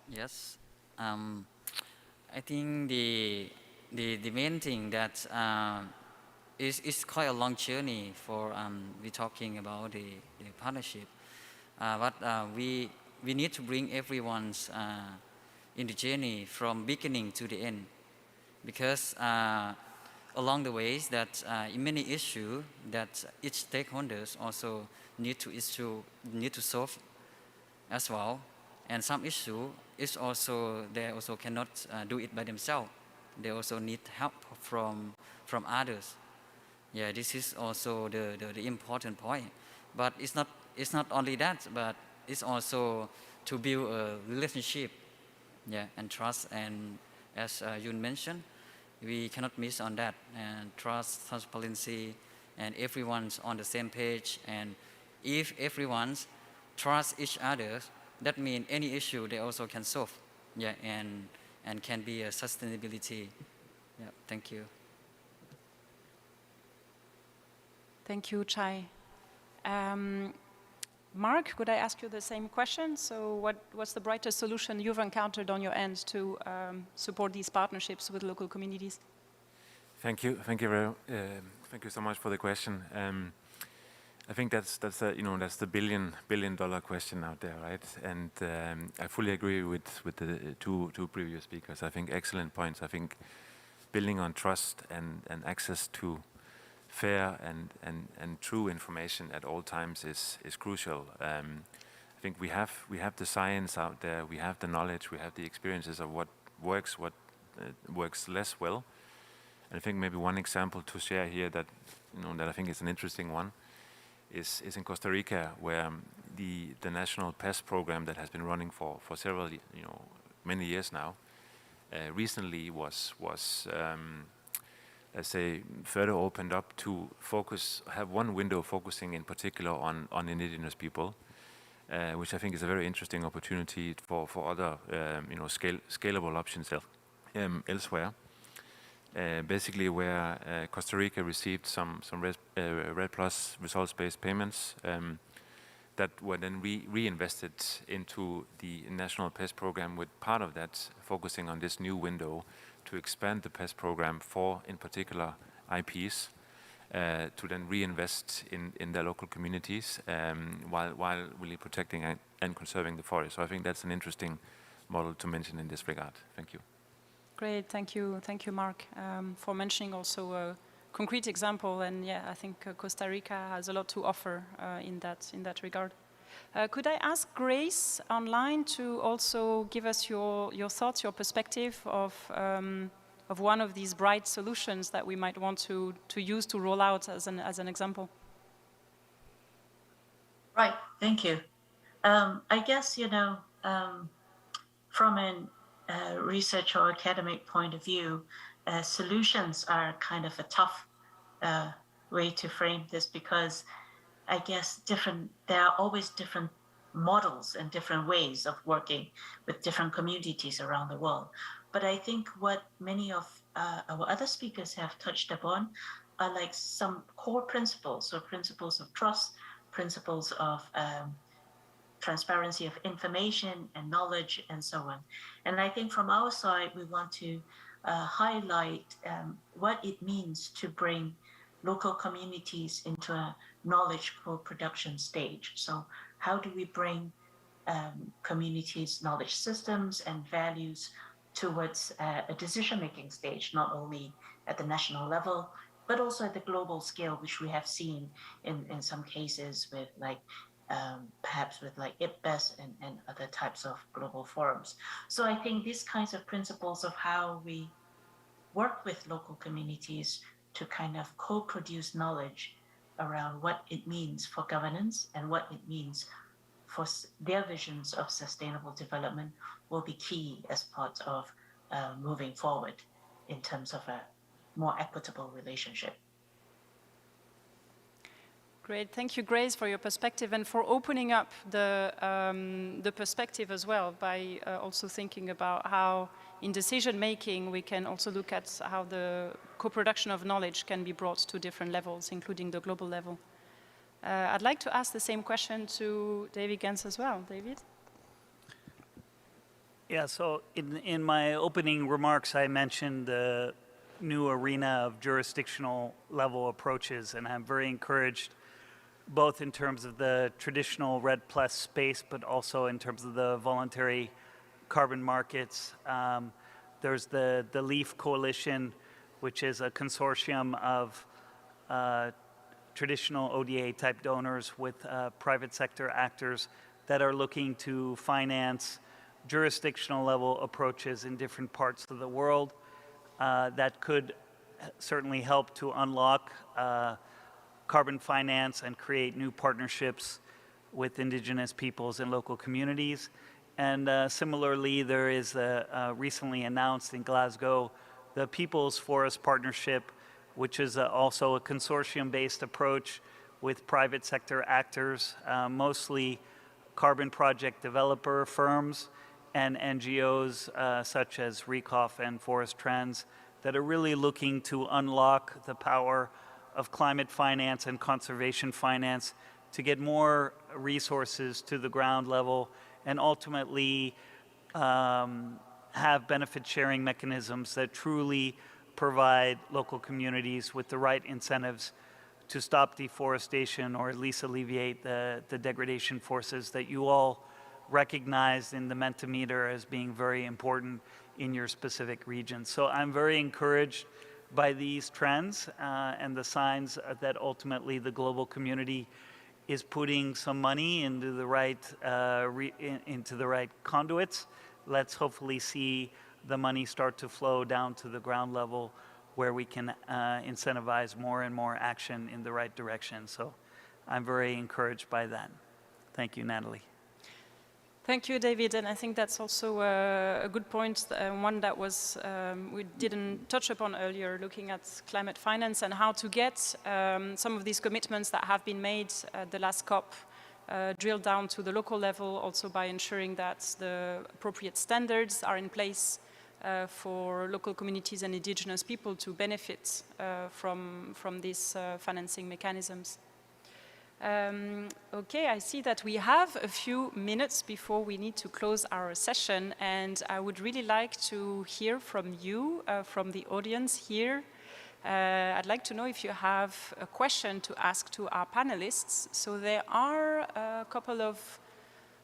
Yes. I think the main thing that is quite a long journey for we talking about the partnership. But we need to bring everyone's in the journey from beginning to the end, because along the ways that in many issues that each stakeholders also need to solve as well, and some issue is also they also cannot do it by themselves. They also need help from others. Yeah, this is also the important point. But it's not only that, but it's also to build a relationship, yeah, and trust. And as Yoon mentioned, we cannot miss on that. And trust, transparency, and everyone's on the same page. And if everyone's trust each other, that means any issue they also can solve, yeah, and can be a sustainability. Yeah, thank you. Thank you, Chai. Mark, could I ask you the same question? So what's the brightest solution you've encountered on your end to support these partnerships with local communities? Thank you so much for the question. I think that's the billion-dollar question out there, right? And I fully agree with the two previous speakers. I think excellent points. I think building on trust and access to fair and true information at all times is crucial. I think we have the science out there, we have the knowledge, we have the experiences of what works less well. And I think maybe one example to share here that I think is an interesting one is in Costa Rica, where the national pest program that has been running for several many years now recently was let's say, further opened up to have one window focusing in particular on indigenous people, which I think is a very interesting opportunity for other, scalable options elsewhere. Basically, where Costa Rica received some Red Plus results-based payments that were then reinvested into the national pest program, with part of that focusing on this new window to expand the pest program for, in particular, IPs, to then reinvest in their local communities while really protecting and conserving the forest. So I think that's an interesting model to mention in this regard. Thank you. Great, thank you, Mark, for mentioning also a concrete example. And yeah, I think Costa Rica has a lot to offer in that regard. Could I ask Grace online to also give us your thoughts, your perspective of one of these bright solutions that we might want to use to roll out as an example? Right, thank you. I guess, from a research or academic point of view, solutions are kind of a tough way to frame this, because I guess there are always different models and different ways of working with different communities around the world. But I think what many of our other speakers have touched upon are like some core principles, so principles of trust, principles of transparency of information and knowledge and so on. And I think from our side, we want to highlight what it means to bring local communities into a knowledge co-production stage. So how do we bring communities' knowledge systems and values towards a decision-making stage, not only at the national level, but also at the global scale, which we have seen in some cases with like perhaps with like IPBES and other types of global forums. So I think these kinds of principles of how we work with local communities to kind of co-produce knowledge around what it means for governance and what it means for their visions of sustainable development will be key as part of moving forward in terms of a more equitable relationship. Great, thank you, Grace, for your perspective and for opening up the perspective as well by also thinking about how in decision making we can also look at how the co-production of knowledge can be brought to different levels, including the global level. I'd like to ask the same question to David Gens as well. David? Yeah, so in my opening remarks, I mentioned the new arena of jurisdictional level approaches, and I'm very encouraged both in terms of the traditional REDD+ space, but also in terms of the voluntary carbon markets. There's the LEAF Coalition, which is a consortium of traditional ODA type donors with private sector actors that are looking to finance jurisdictional level approaches in different parts of the world that could certainly help to unlock carbon finance and create new partnerships with Indigenous peoples and local communities. And similarly, there is recently announced in Glasgow the People's Forest Partnership, which is also a consortium-based approach with private sector actors, mostly carbon project developer firms and NGOs such as RECOF and Forest Trends that are really looking to unlock the power of climate finance and conservation finance to get more resources to the ground level and ultimately have benefit sharing mechanisms that truly provide local communities with the right incentives to stop deforestation or at least alleviate the degradation forces that you all recognized in the Mentimeter as being very important in your specific region. So I'm very encouraged by these trends and the signs that ultimately the global community is putting some money into the right conduits. Let's hopefully see the money start to flow down to the ground level where we can incentivize more and more action in the right direction. So I'm very encouraged by that. Thank you, Natalie. Thank you, David, and I think that's also a good point, one that was we didn't touch upon earlier, looking at climate finance and how to get some of these commitments that have been made at the last COP drilled down to the local level, also by ensuring that the appropriate standards are in place for local communities and indigenous people to benefit from these financing mechanisms. Okay, I see that we have a few minutes before we need to close our session, and I would really like to hear from you, from the audience here. I'd like to know if you have a question to ask to our panelists. So there are a couple of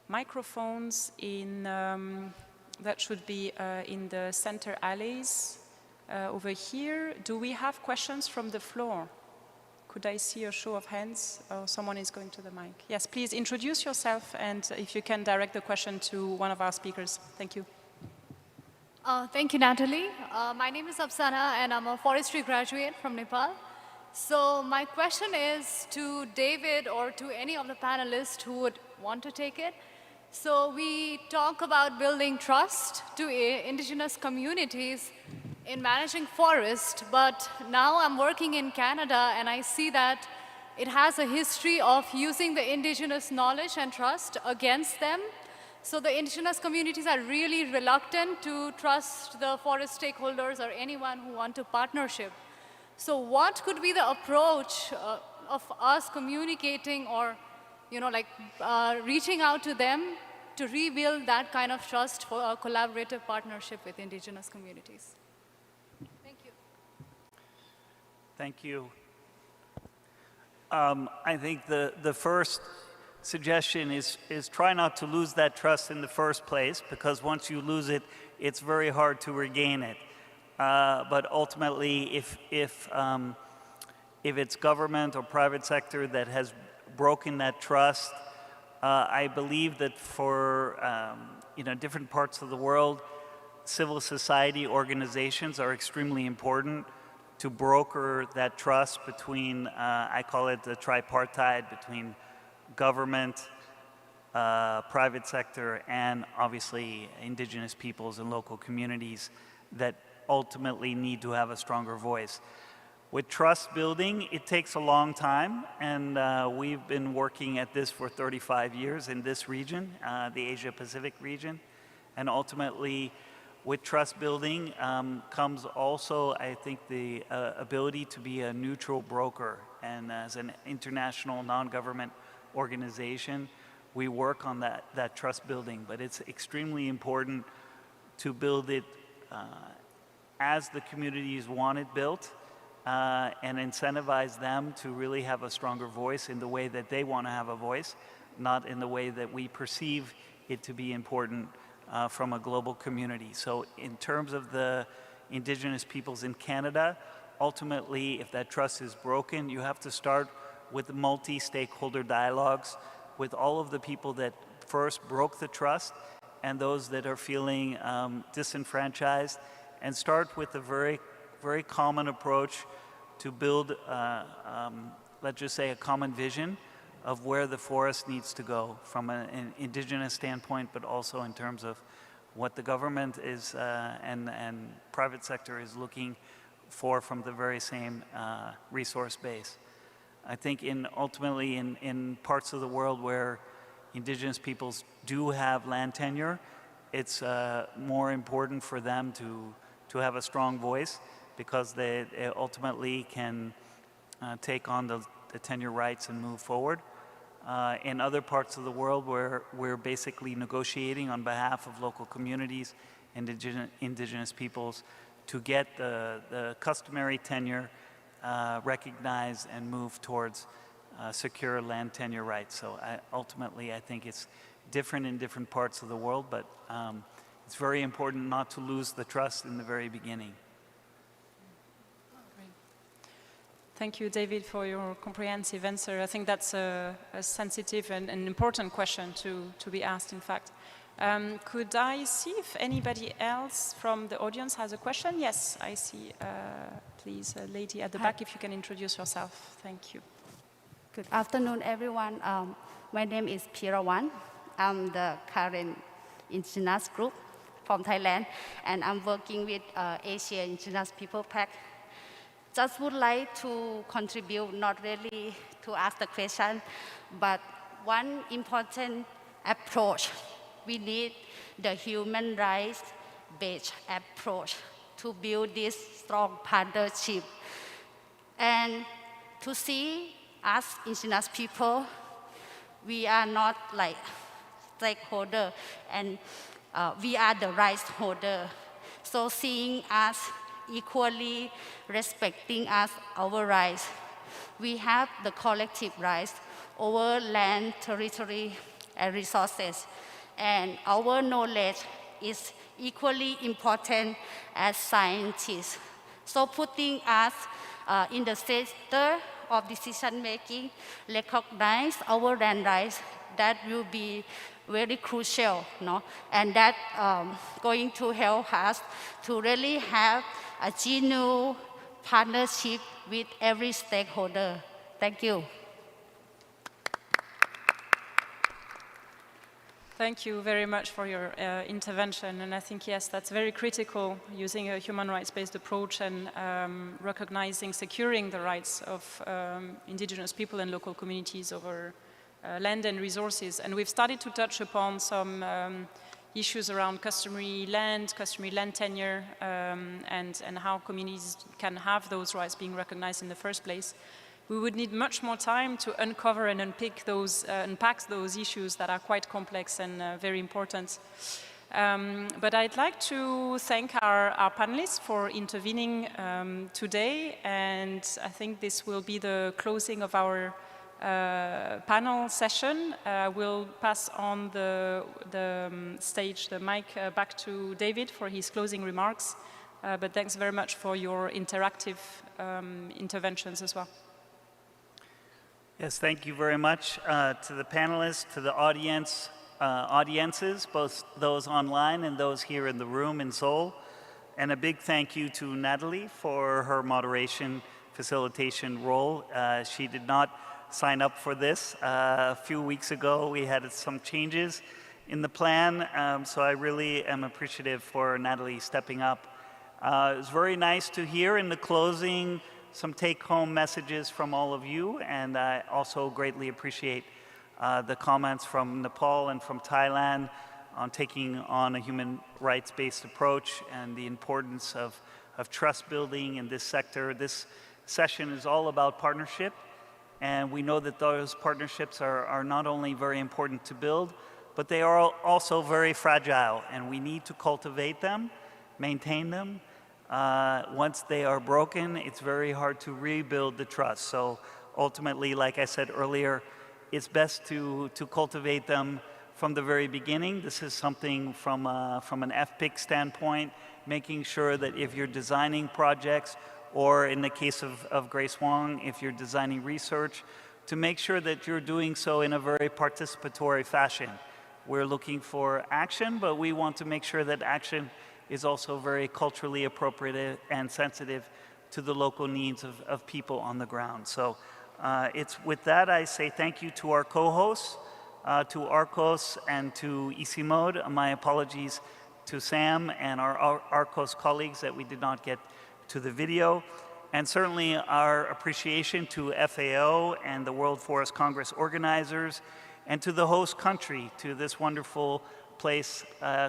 microphones in, that should be in the center alleys over here. Do we have questions from the floor? Could I see a show of hands? Oh, someone is going to the mic. Yes, please introduce yourself, and if you can direct the question to one of our speakers. Thank you. Thank you, Natalie. My name is Apsana, and I'm a forestry graduate from Nepal. So my question is to David or to any of the panelists who would want to take it. So we talk about building trust to indigenous communities in managing forest, but now I'm working in Canada and I see that it has a history of using the indigenous knowledge and trust against them So the indigenous communities are really reluctant to trust the forest stakeholders or anyone who want to partnership. So what could be the approach of us communicating or, reaching out to them to rebuild that kind of trust for a collaborative partnership with indigenous communities? Thank you. Thank you. I think the first suggestion is try not to lose that trust in the first place, because once you lose it, it's very hard to regain it. But ultimately, if it's government or private sector that has broken that trust, I believe that for different parts of the world, civil society organizations are extremely important to broker that trust between, I call it the tripartite, between government, private sector, and obviously indigenous peoples and local communities that ultimately need to have a stronger voice. With trust building, it takes a long time, and we've been working at this for 35 years in this region, the Asia-Pacific region, and ultimately with trust building comes also, I think, the ability to be a neutral broker. And as an international non-government organization, we work on that trust building, but it's extremely important to build it as the communities want it built, and incentivize them to really have a stronger voice in the way that they want to have a voice, not in the way that we perceive it to be important from a global community. So in terms of the indigenous peoples in Canada, ultimately, if that trust is broken, you have to start with multi-stakeholder dialogues with all of the people that first broke the trust and those that are feeling disenfranchised, and start with a very, very common approach to build, let's just say, a common vision of where the forest needs to go from an indigenous standpoint, but also in terms of what the government is and private sector is looking for from the very same resource base. I think ultimately in parts of the world where indigenous peoples do have land tenure, it's more important for them to have a strong voice, because they ultimately can take on the tenure rights and move forward. In other parts of the world where we're basically negotiating on behalf of local communities and indigenous peoples to get the customary tenure recognized and move towards secure land tenure rights. So ultimately, I think it's different in different parts of the world, but it's very important not to lose the trust in the very beginning. Thank you, David, for your comprehensive answer. I think that's a sensitive and an important question to be asked, in fact. Could I see if anybody else from the audience has a question? Yes, I see. Please, a lady at the back, if you can introduce yourself. Thank you. Good afternoon, everyone. My name is Pirawan. I'm the current Indigenous group from Thailand, and I'm working with Asia Indigenous People Pact. Just would like to contribute, not really to ask the question, but one important approach. We need the human rights-based approach to build this strong partnership. And to see us indigenous people, we are not like stakeholder, and we are the rights holder. So seeing us equally, respecting us, our rights, we have the collective rights over land, territory, and resources. And our knowledge is equally important as scientists. So putting us in the center of decision making, recognize our land rights, that will be very crucial, no? And that going to help us to really have a genuine partnership with every stakeholder. Thank you. Thank you very much for your intervention, and I think, yes, that's very critical, using a human rights-based approach and recognizing, securing the rights of indigenous people and local communities over land and resources. And we've started to touch upon some issues around customary land tenure, and how communities can have those rights being recognized in the first place. We would need much more time to uncover and unpack those issues that are quite complex and very important. But I'd like to thank our panelists for intervening today, and I think this will be the closing of our panel session. We'll pass on the stage, the mic, back to David for his closing remarks. But thanks very much for your interactive interventions as well. Yes, thank you very much to the panelists, to the audiences, both those online and those here in the room in Seoul. And a big thank you to Natalie for her moderation facilitation role. She did not sign up for this. A few weeks ago, we had some changes in the plan, so I really am appreciative for Natalie stepping up. It was very nice to hear in the closing some take-home messages from all of you, and I also greatly appreciate the comments from Nepal and from Thailand on taking on a human rights-based approach and the importance of trust building in this sector. This session is all about partnership, and we know that those partnerships are not only very important to build, but they are also very fragile, and we need to cultivate them, maintain them. Once they are broken, it's very hard to rebuild the trust. So ultimately, like I said earlier, it's best to cultivate them from the very beginning. This is something from an FPIC standpoint, making sure that if you're designing projects, or in the case of Grace Wong, if you're designing research, to make sure that you're doing so in a very participatory fashion. We're looking for action, but we want to make sure that action is also very culturally appropriate and sensitive to the local needs of people on the ground. So it's with that I say thank you to our co-hosts, to Arcos and to Isimode. My apologies to Sam and our Arcos colleagues that we did not get to the video. And certainly our appreciation to FAO and the World Forest Congress organizers, and to the host country, to this wonderful place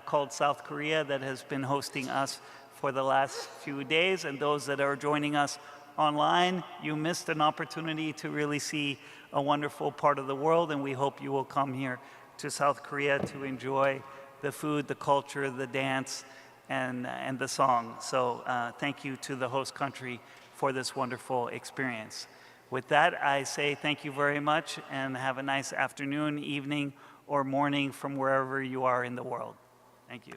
called South Korea that has been hosting us for the last few days. And those that are joining us online, you missed an opportunity to really see a wonderful part of the world, and we hope you will come here to South Korea to enjoy the food, the culture, the dance, and the song. So thank you to the host country for this wonderful experience. With that, I say thank you very much and have a nice afternoon, evening, or morning from wherever you are in the world. Thank you.